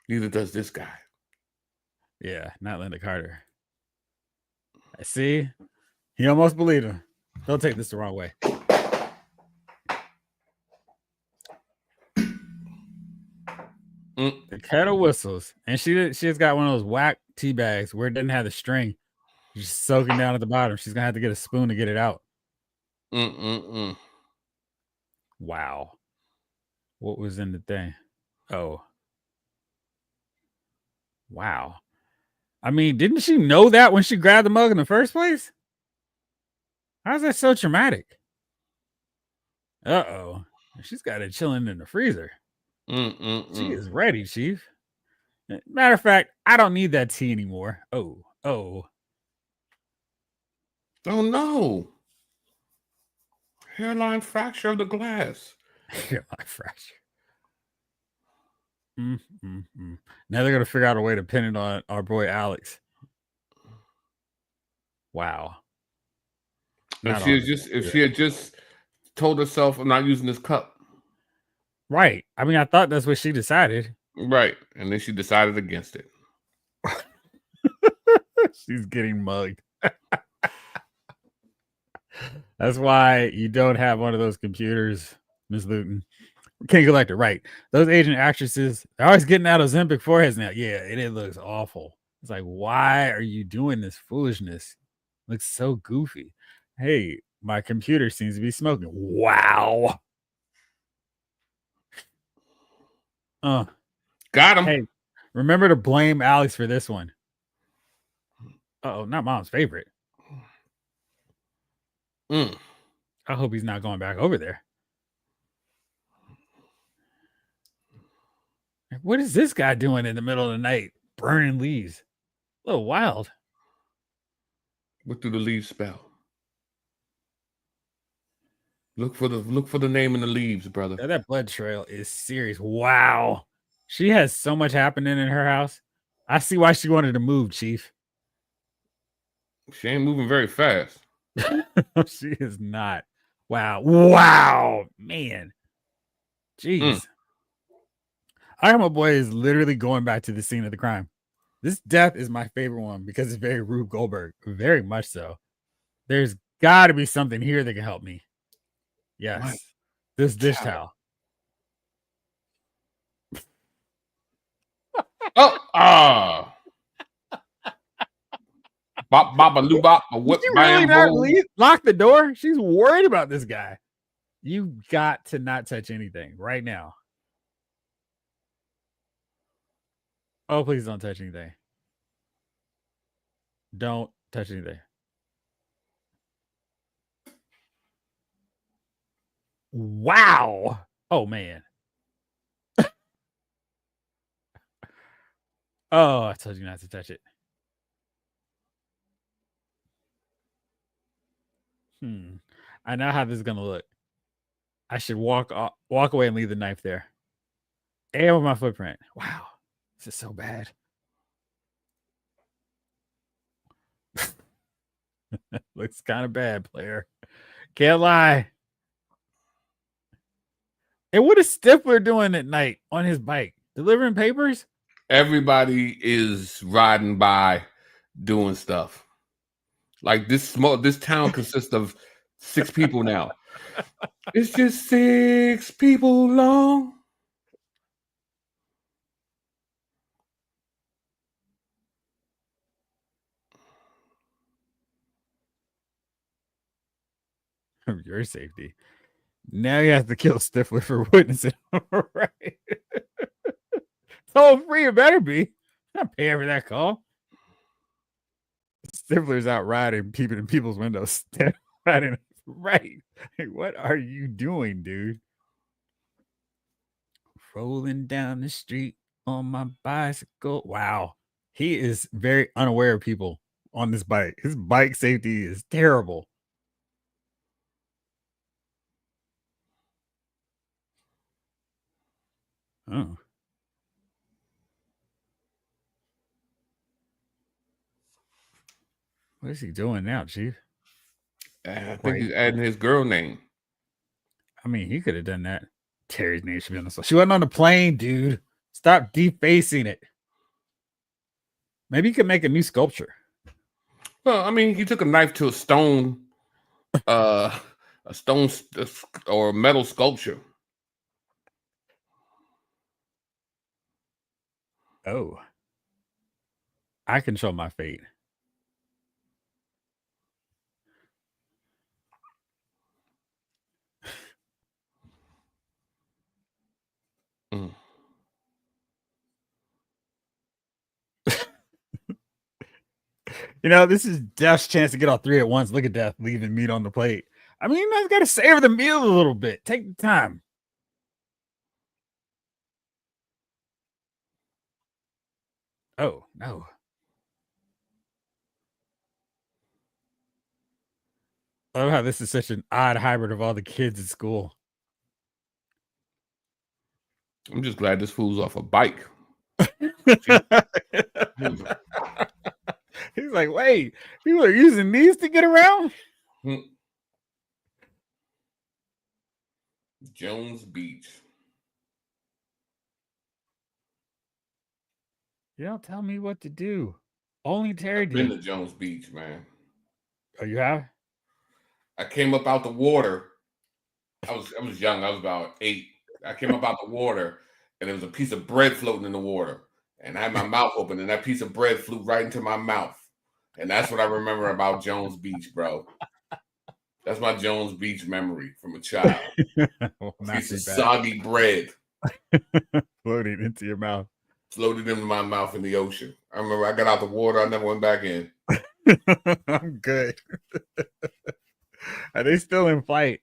Neither does this guy. Yeah, not Linda Carter. I see. He almost believed him. Don't take this the wrong way. The kettle whistles, and she's got one of those whack tea bags where it doesn't have the string. She's soaking down at the bottom. She's gonna have to get a spoon to get it out. Wow. What was in the thing? Oh, wow. I mean, didn't she know that when she grabbed the mug in the first place? How's that so traumatic? Uh-oh. She's got it chilling in the freezer. She Mm-mm-mm. is ready, Chief. Matter of fact, I don't need that tea anymore. Oh. Oh no. Hairline fracture of the glass. You're my fracture. Mm. Now they're gonna figure out a way to pin it on our boy Alex. Wow. Not on the If computer. she had just told herself, I'm not using this cup. Right. I mean, I thought that's what she decided. Right. And then she decided against it. She's getting mugged. That's why you don't have one of those computers, Miss Luton. King Collector, right. Those Asian actresses, they're always getting out of Ozempic foreheads now. Yeah, and it looks awful. It's like, why are you doing this foolishness? It looks so goofy. Hey, my computer seems to be smoking. Wow. Got him. Hey, remember to blame Alex for this one. Oh, not mom's favorite. I hope he's not going back over there. What is this guy doing in the middle of the night? Burning leaves. A little wild. What do the leaves spell? Look for the name in the leaves, brother. That blood trail is serious. Wow. She has so much happening in her house. I see why she wanted to move, Chief. She ain't moving very fast. She is not. Wow. Man. Jeez. My boy is literally going back to the scene of the crime. This death is my favorite one because it's very Rube Goldberg. Very much so. There's got to be something here that can help me. Yes. My This dish towel. Bop bop a loo bop a whip Did you really not bambo. lock the door? She's worried about this guy. You got to not touch anything right now. Oh, please don't touch anything. Don't touch anything. Wow. Oh, man. Oh, I told you not to touch it. I know how this is going to look. I should walk away and leave the knife there. And with my footprint. Wow. This is so bad. Looks kind of bad, player. Can't lie. And what is Stifler doing at night on his bike? Delivering papers? Everybody is riding by doing stuff. Like this town consists of 6 people now. It's just 6 people long. For your safety. Now you have to kill Stifler for witnessing. Right. Toll free, it better be. I'm not paying for that call. Stifler's out riding, peeping in people's windows. Riding. Right. Hey, what are you doing, dude? Rolling down the street on my bicycle. Wow. He is very unaware of people on this bike. His bike safety is terrible. Oh. What is he doing now, Chief? I think he's adding his girl name. I mean, he could have done that. Terry's name should be on the. She wasn't on the plane, dude. Stop defacing it. Maybe you could make a new sculpture. Well, I mean, he took a knife to a stone or a metal sculpture. Oh. I control my fate. This is Death's chance to get all three at once. Look at Death leaving meat on the plate. I mean, you got to savor the meal a little bit. Take the time. Oh, no. I love how this is such an odd hybrid of all the kids at school. I'm just glad this fool's off a bike. He's like, wait, people are using these to get around? Jones Beach. You don't tell me what to do. Only Terry I've been did. to Jones Beach, man. Oh, you have? I came up out the water. I was young. I was about 8. I came up out the water, and there was a piece of bread floating in the water. And I had my mouth open, and that piece of bread flew right into my mouth. And that's what I remember about Jones Beach, bro. That's my Jones Beach memory from a child. Well, Piece of soggy bread floating into your mouth. Floated into my mouth in the ocean. I remember I got out the water. I never went back in. I'm good. Are they still in flight?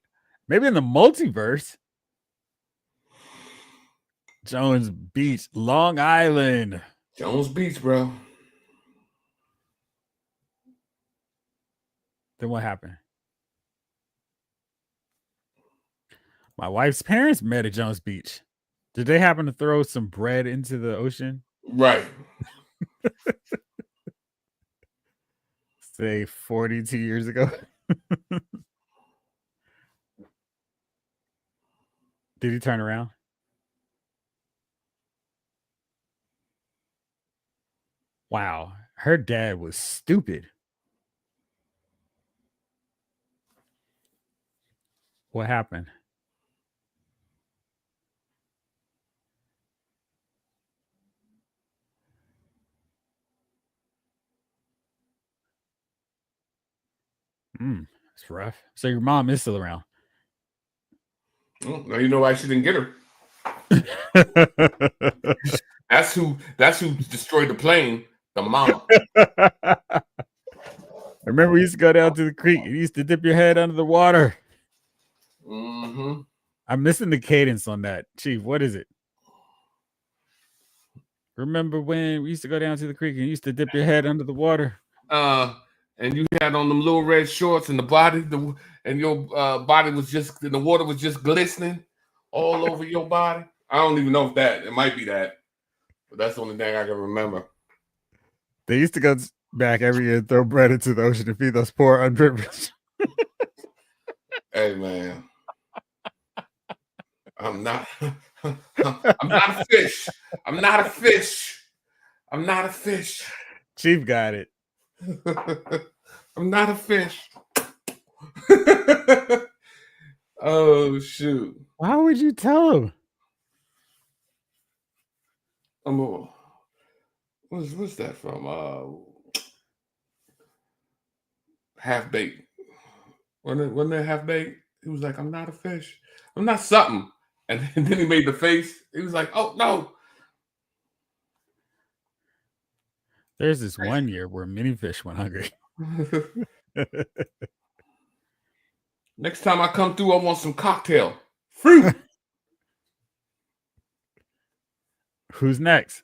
Maybe in the multiverse. Jones Beach, Long Island. Jones Beach, bro. Then what happened? My wife's parents met at Jones Beach. Did they happen to throw some bread into the ocean? Right. Say 42 years ago. Did he turn around? Wow. Her dad was stupid. What happened? It's rough. So your mom is still around. Well, now you know why she didn't get her. That's who destroyed the plane. The mama. I remember we used to go down to the creek. You used to dip your head under the water. Mm-hmm. I'm missing the cadence on that. Chief, what is it? Remember when we used to go down to the creek and you used to dip your head under the water? And you had on them little red shorts and your body was just, the water was just glistening all over your body. I don't even know if it might be that, but that's the only thing I can remember. They used to go back every year and throw bread into the ocean to feed those poor unprivileged. Hey, man. I'm not a fish. I'm not a fish. I'm not a fish. Chief got it. I'm not a fish. Oh, shoot. Why would you tell him? What's that from? Half Baked. Wasn't that Half Baked? He was like, I'm not a fish. I'm not something. And then he made the face. He was like, oh, no. There's this one year where mini fish went hungry. Next time I come through, I want some cocktail. Fruit. Who's next?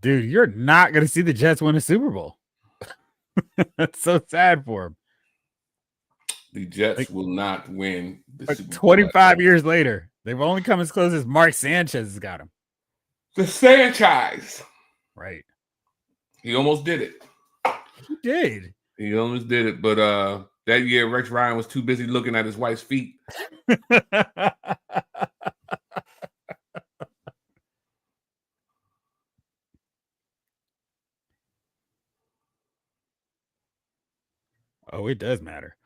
Dude, you're not going to see the Jets win a Super Bowl. That's so sad for him. The Jets will not win the Super Bowl. 25 years later, they've only come as close as Mark Sanchez has got him. The Sanchez. Right. He almost did it. He did. He almost did it, but that year Rex Ryan was too busy looking at his wife's feet. Oh, it does matter.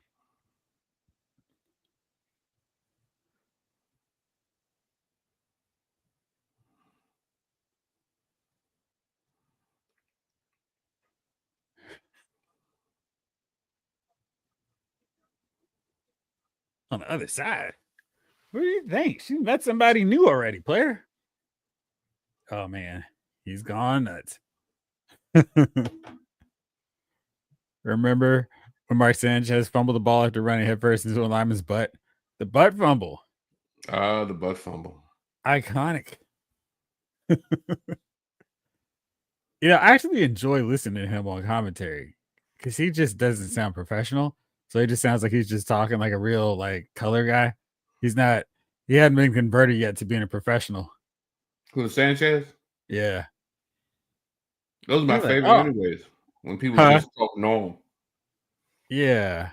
On the other side, what do you think? She met somebody new already, player. Oh man, he's gone nuts. Remember when Mark Sanchez fumbled the ball after running headfirst into a lineman's butt? The butt fumble. The butt fumble. Iconic. I actually enjoy listening to him on commentary because he just doesn't sound professional. So he just sounds like he's just talking like a real like color guy. He's not. He hadn't been converted yet to being a professional. Who, Sanchez? Yeah. Those are my He's like, favorite, oh, anyways. When people huh? just talk normal. Yeah.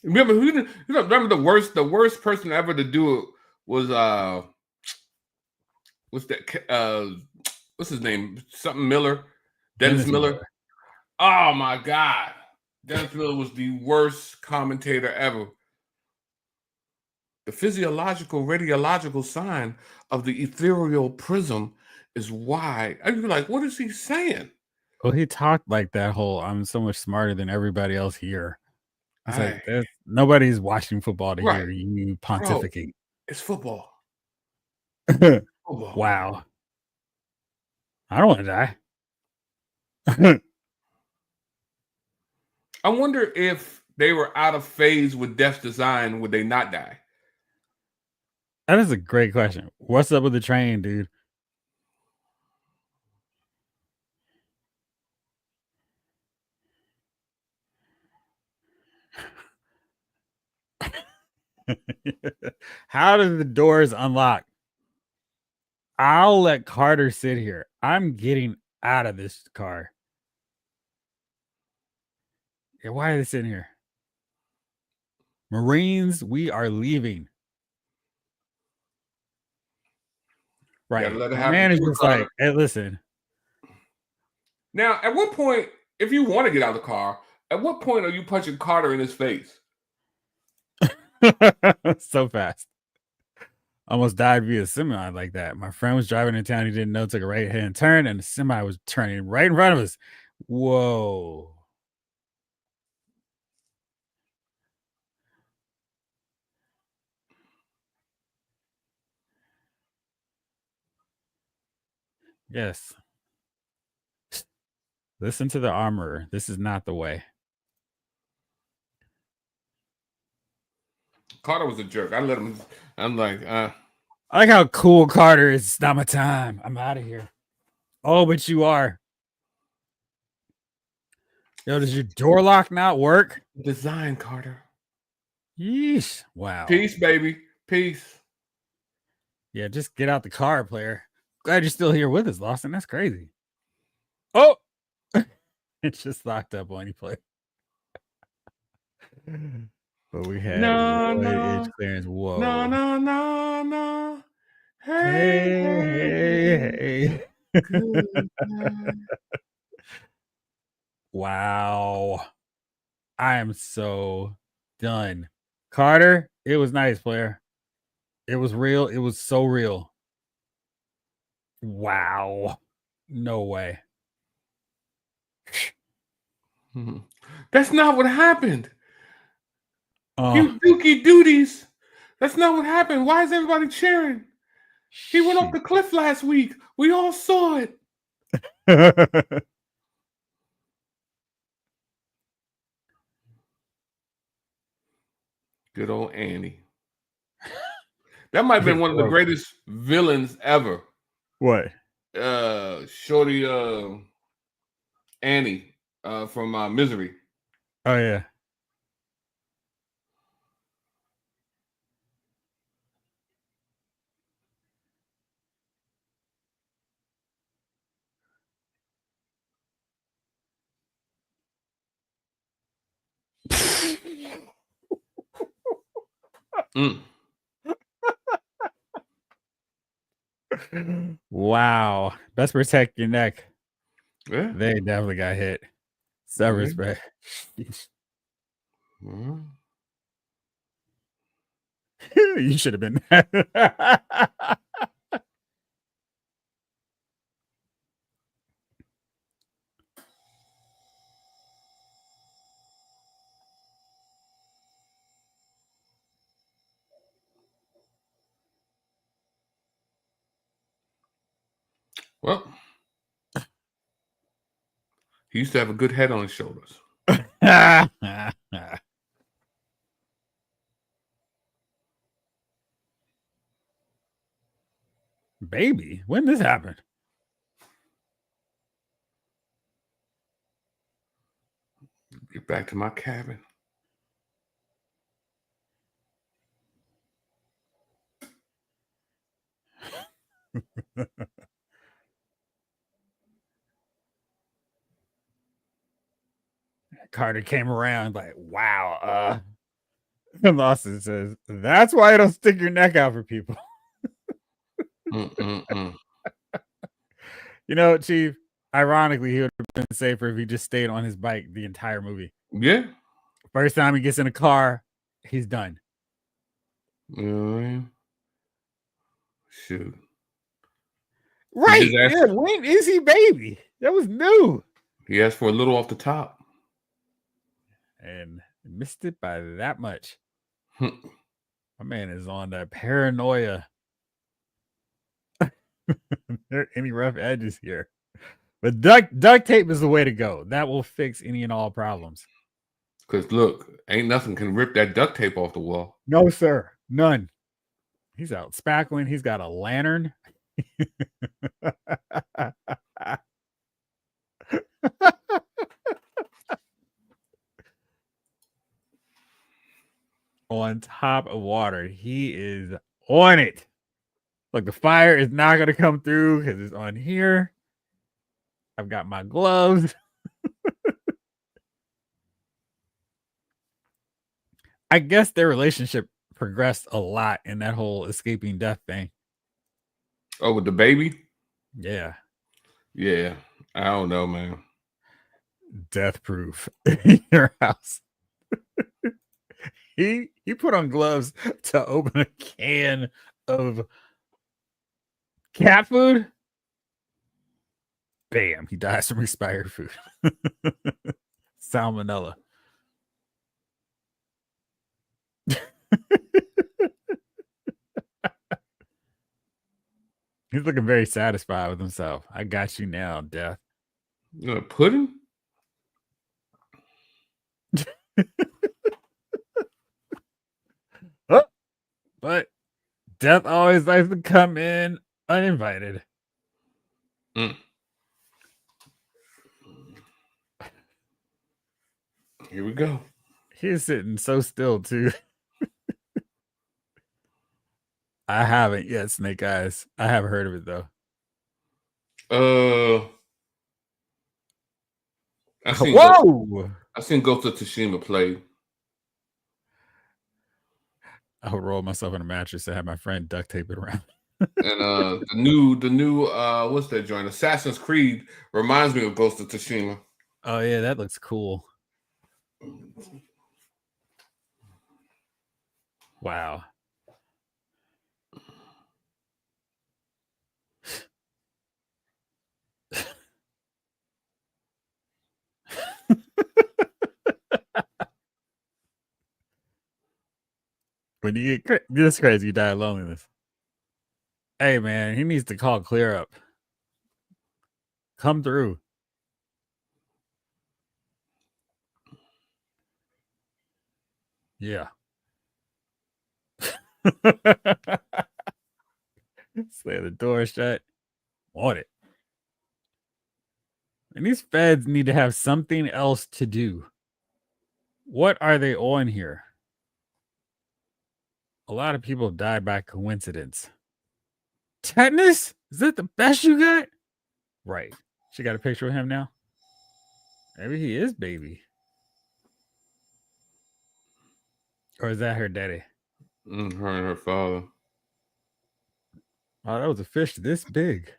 Remember who? Remember the worst person ever to do it was what's that? What's his name? Something Miller, Dennis Dennis Miller. Miller. Oh my God, Dennis Miller was the worst commentator ever. The physiological radiological sign of the ethereal prism is why. I'd be like, what is he saying? Well, he talked like that whole "I'm so much smarter than everybody else here." It's like I nobody's watching football to right, hear you bro. pontificate. It's football. Football. Wow. I don't want to die. That I wonder if they were out of phase with Death's design, would they not die? is a great question. What's up with the train, dude? How do the doors unlock? I'll let Carter sit here. I'm getting out of this car. Yeah, why are they sitting here? Marines, we are leaving. Gotta Right. let it My happen man is to it, just Carter. like, hey, listen. Now, at what point, if you want to get out of the car, at what point are you punching Carter in his face? So fast. Almost died via semi like that. My friend was driving in town. He didn't know, took a right hand turn, and the semi was turning right in front of us. Whoa. Yes. Listen to the armorer. This is not the way. Carter was a jerk. I let him. I'm like, I like how cool Carter is. It's not my time. I'm out of here. Oh, but you are. Yo, does your door lock not work? design, Carter. Yeesh. Wow. Peace, baby. Peace. Yeah, just get out the car, player. Glad you're still here with us, Lawson. That's crazy. Oh, it's just locked up on you, player. But we had No, void edge no, clearance. no, Whoa. no, no, no. Hey, hey, Hey, hey. goodbye. Wow. I am so done. Carter, it was nice, player. It was real. It was so real. Wow. No way. That's not what happened. Oh, You dookie duties. That's not what happened. Why is everybody cheering? He went off shit. the cliff last week. We all saw it. Good old Annie. That might have been It one of the broke. greatest villains ever. What? Shorty Annie from Misery. Oh yeah. Mm. Wow. Best protect your neck. Yeah. They definitely got hit. Some Yeah. respect. Mhm. You should have been. Well, he used to have a good head on his shoulders. Baby, when this happened? Get back to my cabin. Carter came around like, wow. Lawson says, that's why you don't stick your neck out for people. You know, Chief, ironically, he would have been safer if he just stayed on his bike the entire movie. Yeah. First time he gets in a car, he's done. Shoot. Right. Yeah, when is he baby? That was new. He asked for a little off the top. And missed it by that much. My man is on that paranoia. There are any rough edges here. But duct tape is the way to go. That will fix any and all problems. Because look, ain't nothing can rip that duct tape off the wall. No, sir. None. He's out spackling. He's got a lantern. On top of water. He is on it. Look, the fire is not going to come through because it's on here. I've got my gloves. I guess their relationship progressed a lot in that whole escaping death thing. Oh, with the baby? Yeah. Yeah. I don't know, man. Death proof in your house. He put on gloves to open a can of cat food. Bam, he dies from expired food. Salmonella. He's looking very satisfied with himself. I got you now, Death. You gonna pudding? Oh, but Death always likes to come in uninvited. Here we go. He's sitting so still, too. I haven't yet, Snake Eyes. I haven't heard of it, though. I seen Ghost of Tsushima play. I would roll myself in a mattress and have my friend duct tape it around. And the new what's that joint? Assassin's Creed reminds me of Ghost of Tsushima. Oh yeah, that looks cool. Wow. When you get this crazy, you die of loneliness. Hey man, he needs to call Clear Up. Come through. Yeah. Slam the door shut. Want it. And these feds need to have something else to do. What are they on here? A lot of people died by coincidence. Tetanus? Is that the best you got? Right. She got a picture of him now? Maybe he is baby. Or is that her daddy? Her and her father. Oh, that was a fish this big.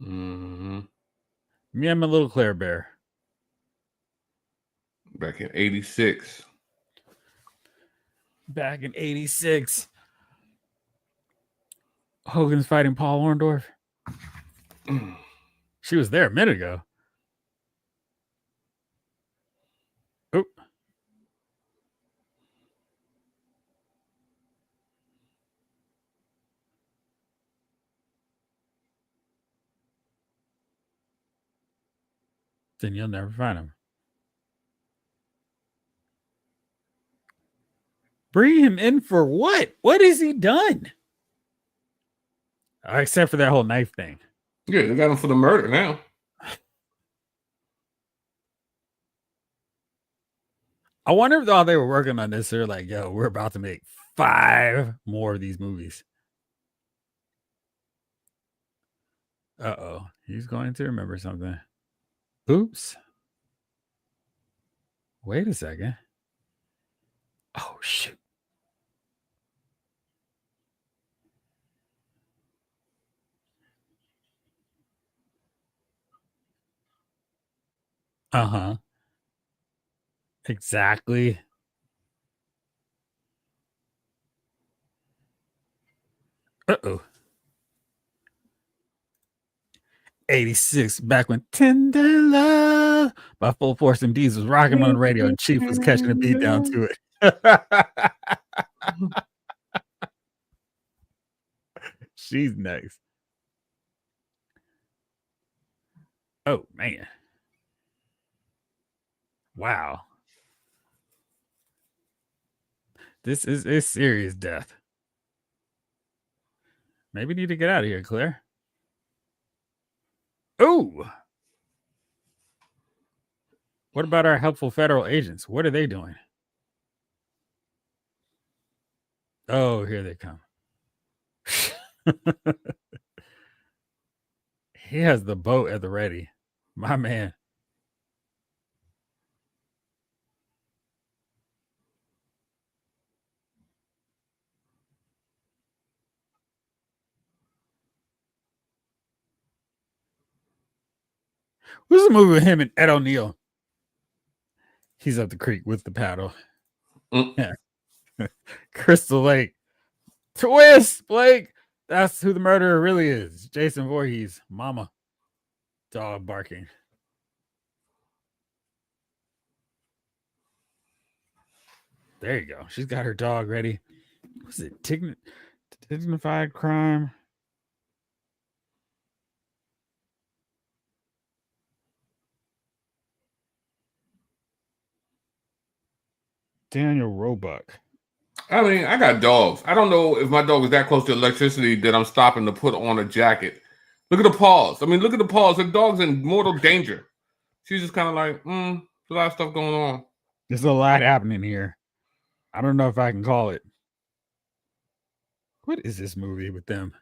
Mm-hmm. Me and my little Claire Bear. Back in 86. Back in 86. Hogan's fighting Paul Orndorff. She was there a minute ago. Oop. Then you'll never find him. Bring him in for what? What has he done? Except for that whole knife thing. Yeah, they got him for the murder now. I wonder if while they were working on this, they're like, yo, we're about to make 5 more of these movies. Uh-oh. He's going to remember something. Oops. Wait a second. Oh, shoot. Uh-huh. Exactly. Uh-oh. 86, back when Tender Love by Full Force MDs was rocking on the radio and Chief was catching a beat down to it. She's nice. Oh, man. Wow. This is a serious death. Maybe need to get out of here, Claire. Oh. What about our helpful federal agents? What are they doing? Oh, here they come. He has the boat at the ready. My man. What's the movie with him and Ed O'Neill? He's up the creek with the paddle. Yeah. Crystal Lake. Twist, Blake. That's who the murderer really is. Jason Voorhees, mama. Dog barking. There you go. She's got her dog ready. What's it? Dignified crime. Daniel Roebuck. I mean, I got dogs. I don't know if my dog is that close to electricity that I'm stopping to put on a jacket. Look at the paws. I mean, look at the paws. The dog's in mortal danger. She's just kind of like, there's a lot of stuff going on. There's a lot happening here. I don't know if I can call it. What is this movie with them?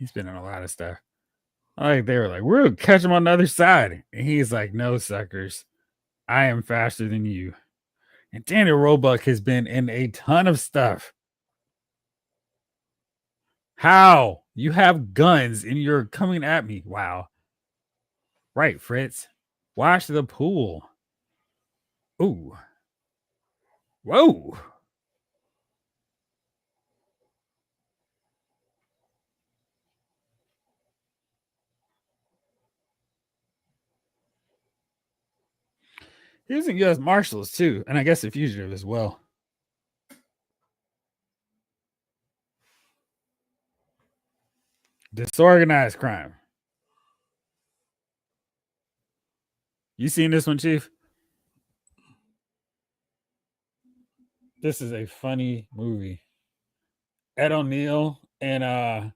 He's been in a lot of stuff. Like they were like, we're gonna catch him on the other side. And he's like, no, suckers. I am faster than you. And Daniel Roebuck has been in a ton of stuff. How? You have guns and you're coming at me. Wow. Right, Fritz. Watch the pool. Ooh. Whoa. He was in U.S. Marshals too, and I guess a fugitive as well. Disorganized crime. You seen this one, Chief? This is a funny movie. Ed O'Neill and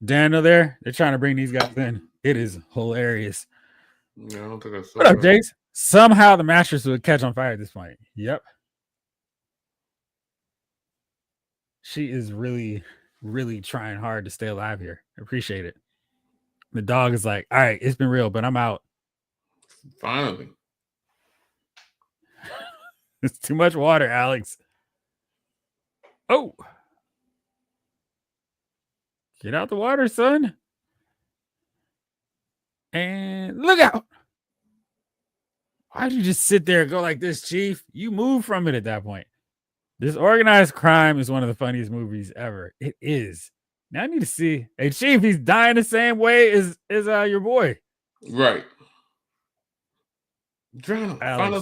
Daniel there, they're trying to bring these guys in. It is hilarious. Yeah, I don't think I saw What up, that. Jace? Somehow the mattress would catch on fire at this point. Yep. She is really, really trying hard to stay alive here. Appreciate it. The dog is like, all right, it's been real, but I'm out. Finally. It's too much water, Alex. Oh. Get out the water, son. And look out. Why'd you just sit there and go like this, Chief? You move from it at that point. This organized crime is one of the funniest movies ever. It is. Now I need to see. Hey, Chief, he's dying the same way as your boy. Right. Drown him. Find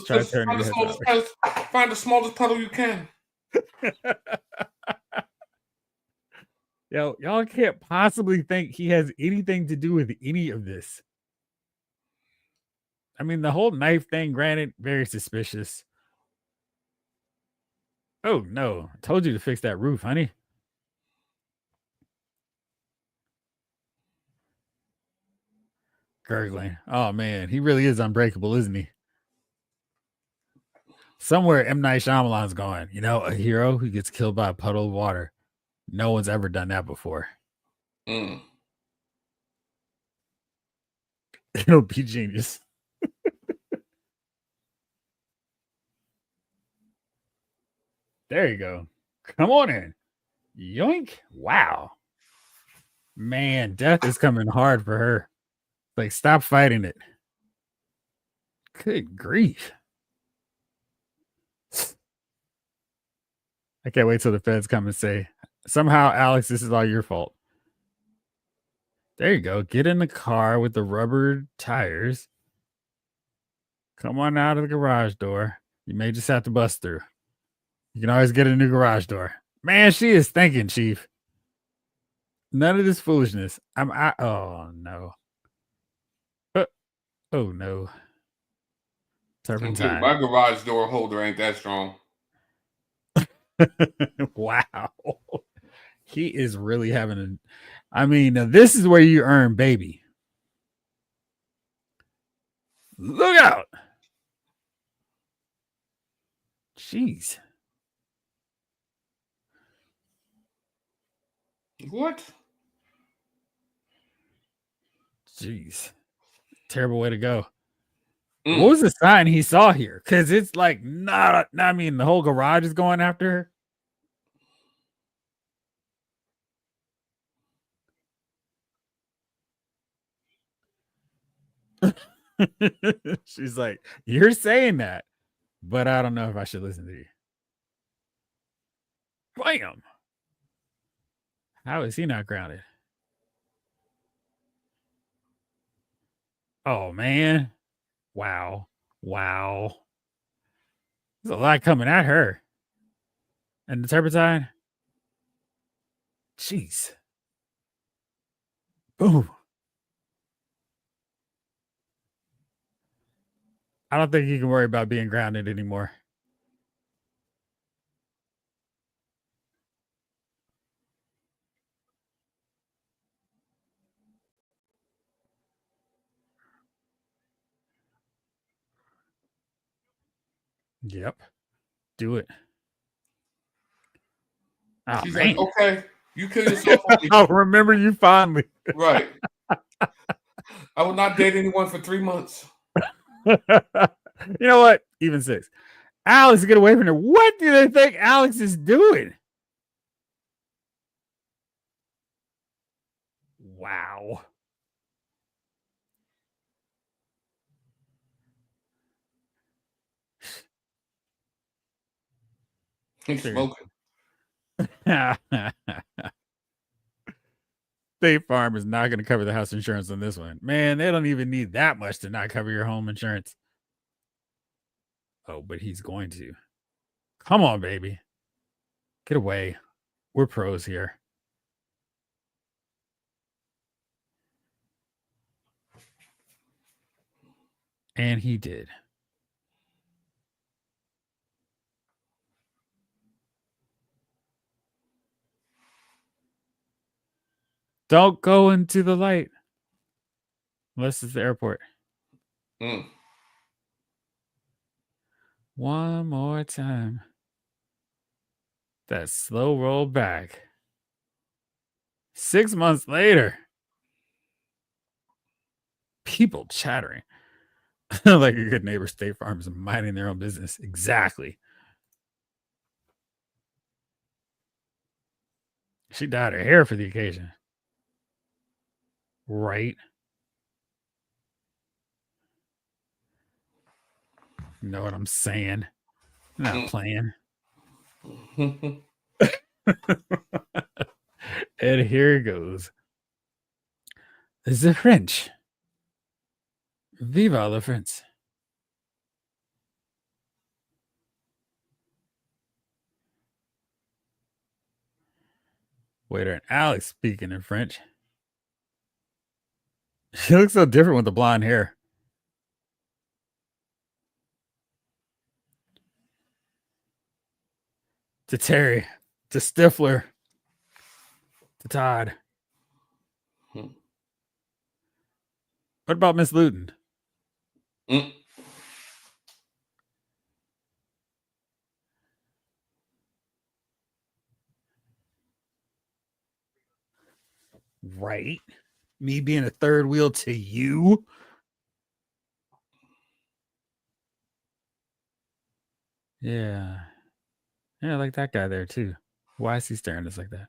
the smallest puddle you can. Yo, y'all can't possibly think he has anything to do with any of this. I mean, the whole knife thing, granted, very suspicious. Oh no, I told you to fix that roof, honey. Gurgling. Oh man, he really is unbreakable, isn't he? Somewhere M. Night Shyamalan's going, a hero who gets killed by a puddle of water. No one's ever done that before. Mm. It'll be genius. There you go. Come on in. Yoink. Wow. Man, death is coming hard for her. Like, stop fighting it. Good grief. I can't wait till the feds come and say, somehow, Alex, this is all your fault. There you go. Get in the car with the rubber tires. Come on out of the garage door. You may just have to bust through. You can always get a new garage door. Man, she is thinking, Chief. None of this foolishness. Oh, no. Oh, no. Turpentine. My garage door holder ain't that strong. Wow. He is really having this is where you earn baby. Look out. Jeez. What? Jeez. Terrible way to go. What was the sign he saw here? Because it's like the whole garage is going after her. She's like, you're saying that, but I don't know if I should listen to you. Bam! How is he not grounded? Oh, man. Wow. There's a lot coming at her. And the turpentine? Jeez. Boom. I don't think he can worry about being grounded anymore. Yep. Do it. Oh, She's man. like, okay, you kill yourself. I'll remember you fondly. Right. I will not date anyone for 3 months. You know what? Even 6. Alex, get away from her. What do they think Alex is doing? Wow. He's smoking. State Farm is not going to cover the house insurance on this one. Man, they don't even need that much to not cover your home insurance. Oh, but he's going to. Come on, baby. Get away. We're pros here. And he did. Don't go into the light. Unless it's the airport. One more time. That slow roll back. 6 months later. People chattering. Like a good neighbor, State Farm is minding their own business. Exactly. She dyed her hair for the occasion. Right. You know what I'm saying? Not playing. And here goes. The French. Viva la France. Waiter and Alex speaking in French. She looks so different with the blonde hair. To Terry, to Stifler, to Todd. Hmm. What about Miss Luton? Mm. Right? Me being a third wheel to you? Yeah. Yeah, I like that guy there too. Why is he staring at us like that?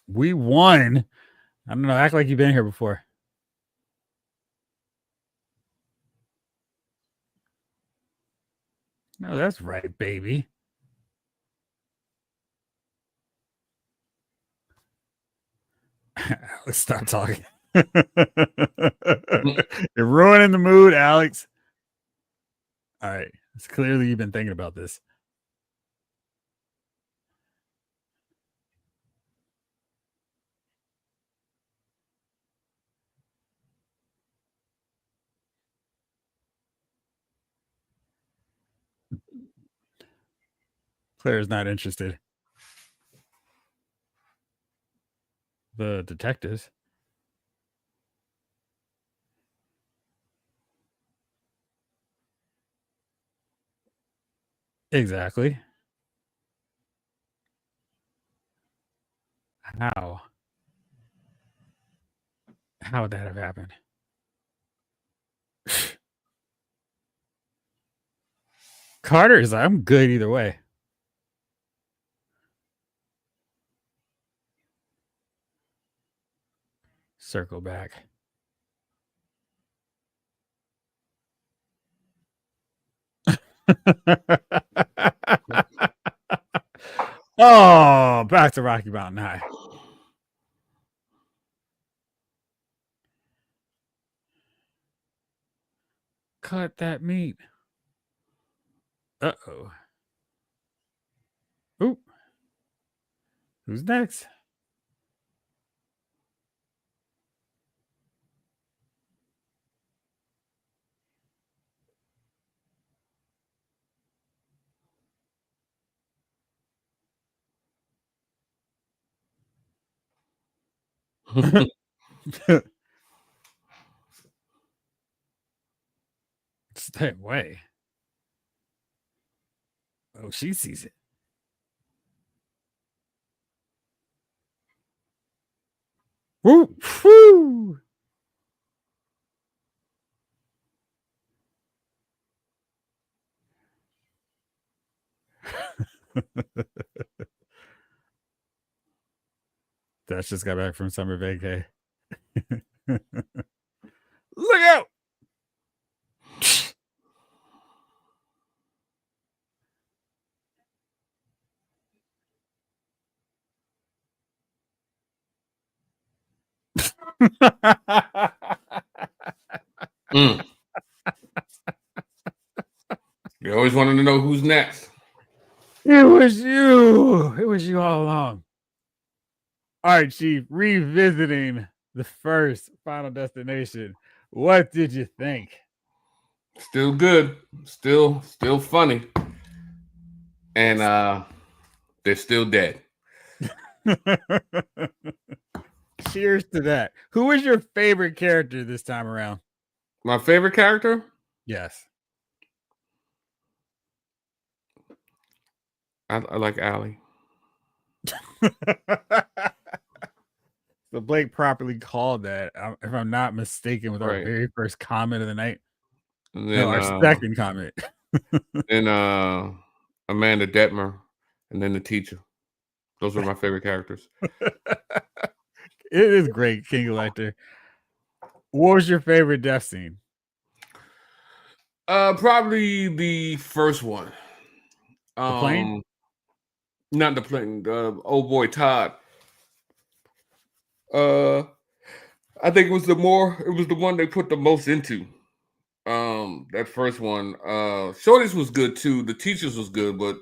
We won. I don't know. Act like you've been here before. No, that's right, baby. Alex, stop talking. You're ruining the mood, Alex. All right. It's clearly you've been thinking about this. Claire's not interested. The detectives. Exactly. How? How would that have happened? Carter's, I'm good either way. Circle back. Oh, back to Rocky Mountain High. Cut that meat. Uh-oh. Oop. Who's next? Stay away. Oh, she sees it. Woo! Woo! Dash just got back from summer vacay. Look out! Mm. You always wanted to know who's next. It was you. It was you all along. All right, Chief, revisiting the first Final Destination. What did you think? Still good. Still funny. And they're still dead. Cheers to that. Who was your favorite character this time around? My favorite character? Yes. I like Allie. So Blake properly called that, if I'm not mistaken, with our Right. very first comment of the night. And No, then our second comment. then Amanda Detmer, and then the teacher. Those were my favorite characters. It is great, King Elector. What was your favorite death scene? Probably the first one. The plane? Not the plane. Old boy Todd. I think it was the one they put the most into. That first one. Shorty's was good too. The teachers was good, but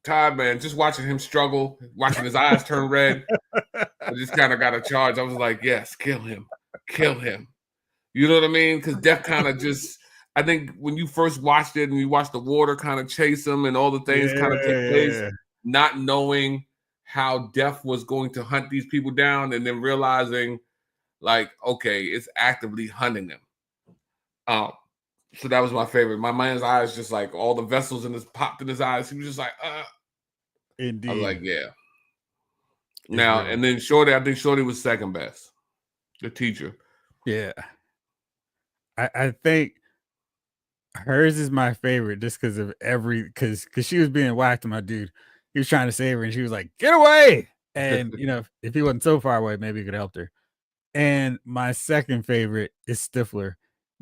Todd, man, just watching him struggle, watching his eyes turn red, I just kind of got a charge. I was like, yes, kill him, kill him. You know what I mean? Because Death kind of just, I think when you first watched it and you watched the water kind of chase him and all the things kind of take place, Yeah. not knowing how Death was going to hunt these people down, and then realizing, like, okay, it's actively hunting them. So that was my favorite. My man's eyes just like all the vessels in his popped in his eyes. He was just like, I was like, Indeed. yeah. It's Now, really and then Shorty, I think Shorty was second best. The teacher. yeah. I think hers is my favorite just because of because she was being whacked to my dude. He was trying to save her and she was like, get away. And if he wasn't so far away, maybe he could have helped her. And my second favorite is Stifler,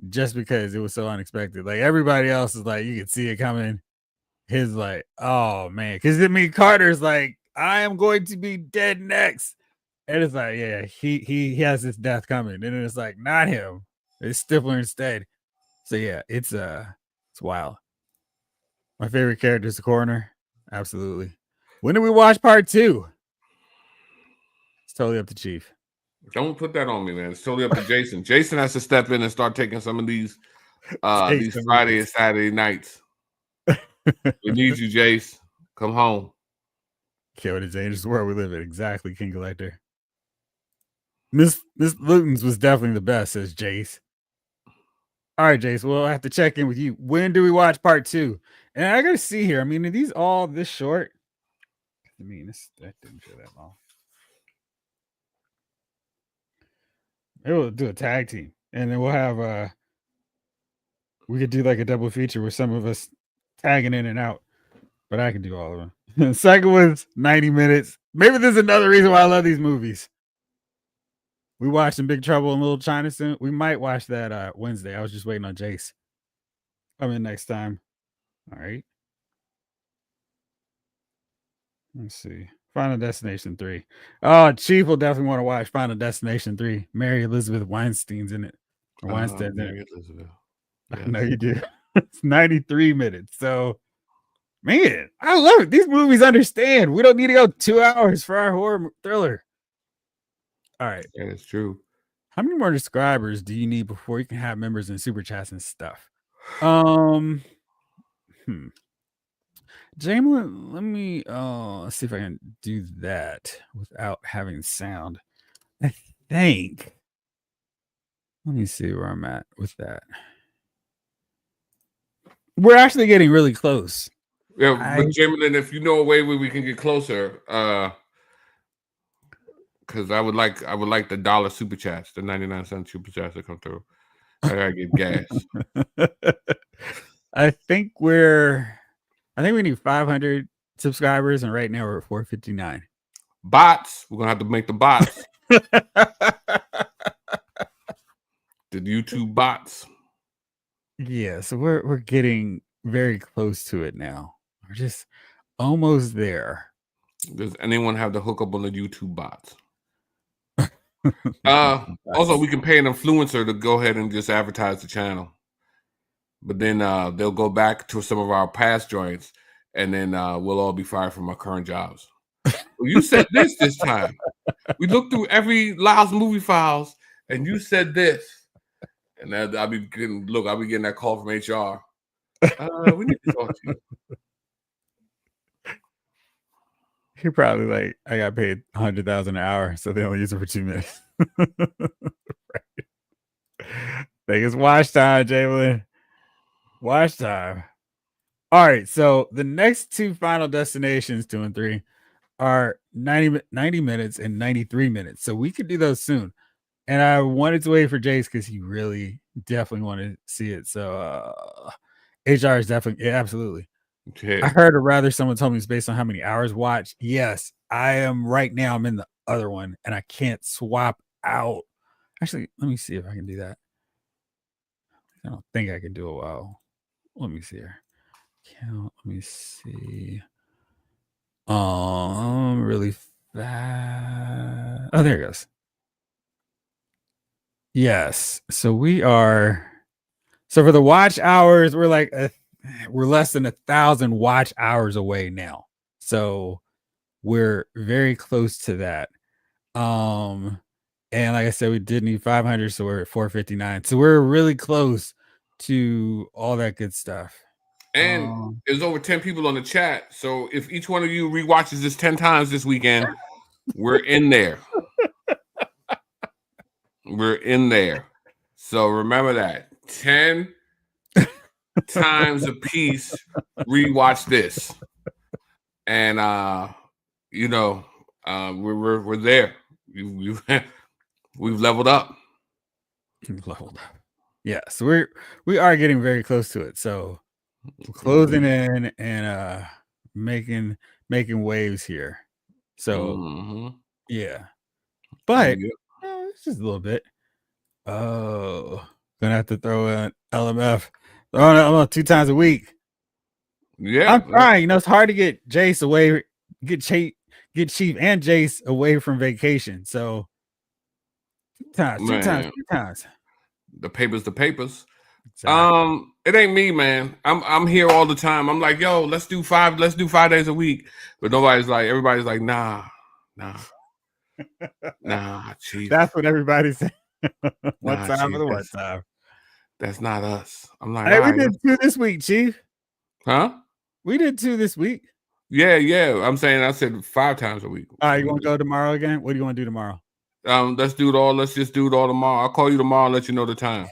just because it was so unexpected. Like everybody else is like, you could see it coming. His like, oh man, because I mean Carter's like, I am going to be dead next. And it's like, yeah, he has his death coming. And then it's like, not him. It's Stifler instead. So yeah, it's wild. My favorite character is the coroner. Absolutely. When do we watch part 2? It's totally up to Chief. Don't put that on me, man. It's totally up to Jason. Jason has to step in and start taking some of these Friday and Saturday nights. We need you, Jace. Come home. Okay, what a dangerous world we live in. Exactly, King Collector. Miss Luton's was definitely the best, says Jace. All right, Jace. Well, I have to check in with you. When do we watch part 2? And I gotta see here. I mean, are these all this short? I mean, that didn't show that long. Maybe we'll do a tag team, and then we'll have we could do like a double feature with some of us tagging in and out. But I can do all of them. The second one's 90 minutes. Maybe there's another reason why I love these movies. We watching Big Trouble in Little China soon. We might watch that Wednesday. I was just waiting on Jace. Come in next time. All right. Let's see. Final Destination 3. Oh, Chief will definitely want to watch Final Destination 3. Mary Elizabeth Weinstein's in it. Or Weinstein's in it. Elizabeth. Yes. I know you do. It's 93 minutes. So, man, I love it. These movies understand. We don't need to go 2 hours for our horror thriller. All right. That is true. How many more subscribers do you need before you can have members and super chats and stuff? Jamelin, let me see if I can do that without having sound. I think. Let me see where I'm at with that. We're actually getting really close. Yeah, but Jamelin, if you know a way where we can get closer, because I would like the $1 super chats, the 99-cent super chats that come through. I gotta get gas. I think we need 500 subscribers, and right now we're at 459. Bots. We're gonna have to make the bots. The YouTube bots. Yeah, so we're getting very close to it now. We're just almost there. Does anyone have the hookup on the YouTube bots? Also, we can pay an influencer to go ahead and just advertise the channel. But then they'll go back to some of our past joints, and then we'll all be fired from our current jobs. Well, you said this time. We looked through every Lyle's movie files, and you said this. And I'll be getting that call from HR. We need to talk to you. He probably like, I got paid $100,000 an hour, so they only use it for 2 minutes. Right. Think it's watch time, Jamelin. Watch time. All right, so the next 2 Final Destinations 2 and 3 are 90 minutes and 93 minutes. So we could do those soon. And I wanted to wait for Jace because he really definitely wanted to see it. So HR is definitely, yeah, absolutely. Okay. I heard, or rather, someone told me it's based on how many hours watched. Yes, I am right now. I'm in the other one, and I can't swap out. Actually, let me see if I can do that. I don't think I can do it well. Let me see here. Count. Let me see. Really fast. Oh, there it goes. Yes. So we are. So for the watch hours, we're like we're less than 1,000 watch hours away now. So we're very close to that. And like I said, we did need 500, so we're at 459. So we're really close to all that good stuff. And there's over 10 people on the chat. So if each one of you rewatches this 10 times this weekend, we're in there. We're in there. So remember that. 10 times a piece, rewatch this. And we're there. We've leveled up. Leveled up. Yeah, so we are getting very close to it. So we're closing in and making waves here. So yeah. But it's just a little bit. Oh, gonna have to throw in LMF. Throwing it 2 times a week. Yeah, I'm trying. You know, it's hard to get Jace away, get Chief and Jace away from vacation. So 2 times. The papers. Exactly. It ain't me, man. I'm here all the time. I'm like, yo, let's do 5 days a week. But everybody's like, nah, Chief. That's what everybody's saying. One time for the one time. That's not us. I'm like, hey, we did 2 this week, Chief. Huh? We did 2 this week. Yeah. I said 5 times a week. All right, you want to go tomorrow again? What do you want to do tomorrow? Let's do it all. Let's just do it all tomorrow. I'll call you tomorrow and let you know the time.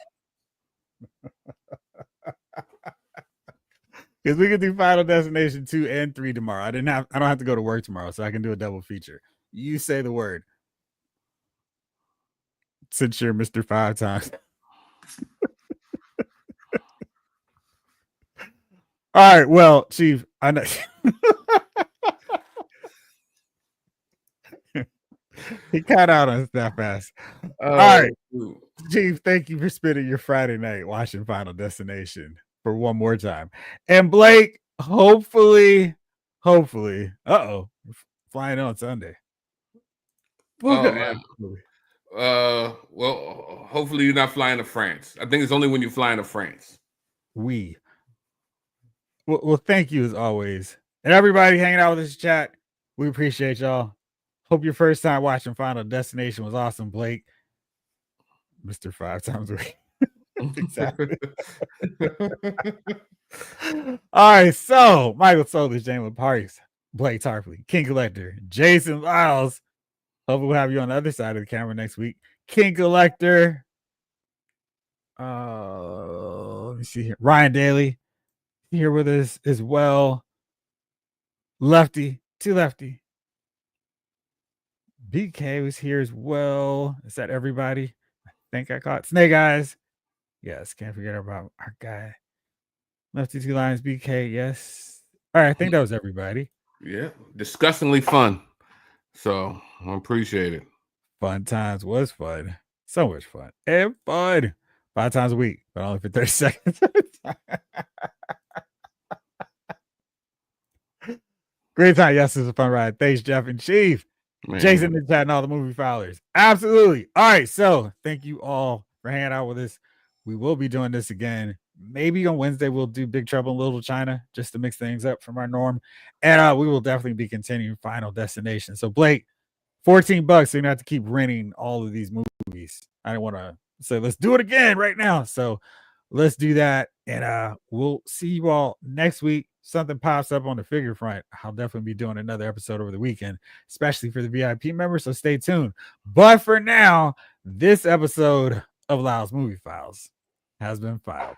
Because we can do Final Destination 2 and 3 tomorrow. I don't have to go to work tomorrow, so I can do a double feature. You say the word. Since you're Mr. 5 times. All right, well, Chief, I know. He cut out on us that fast. All right, Chief, thank you for spending your Friday night watching Final Destination for one more time. And Blake, hopefully, flying on Sunday. Well, hopefully you're not flying to France. I think it's only when you're flying to France. Well, thank you as always. And everybody hanging out with this chat, we appreciate y'all. Hope your first time watching Final Destination was awesome, Blake. Mr. 5 times a week. Exactly. All right, so Michael Solis, Jalen Parks, Blake Tarpley, King Collector, Jason Lyles. Hope we'll have you on the other side of the camera next week. King Collector. Let me see here. Ryan Daly here with us as well. Lefty. BK was here as well. Is that everybody? I think I caught Snake Eyes. Yes, can't forget about our guy. Lefty 2 Lions, BK. Yes. All right, I think that was everybody. Yeah, disgustingly fun. So I appreciate it. Fun times was fun. So much fun. And fun. 5 times a week, but only for 30 seconds. Great time. Yes, it's a fun ride. Thanks, Jeff and Chief. Man. Jason in the chat and all the movie filers. Absolutely. All right. So thank you all for hanging out with us. We will be doing this again. Maybe on Wednesday we'll do Big Trouble in Little China just to mix things up from our norm. And we will definitely be continuing Final Destination. So Blake, $14, so you're gonna have to keep renting all of these movies. I don't want to say let's do it again right now. So let's do that. And we'll see you all next week. Something pops up on the figure front. I'll definitely be doing another episode over the weekend, especially for the VIP members. So stay tuned. But for now, this episode of Lyle's Movie Files has been filed.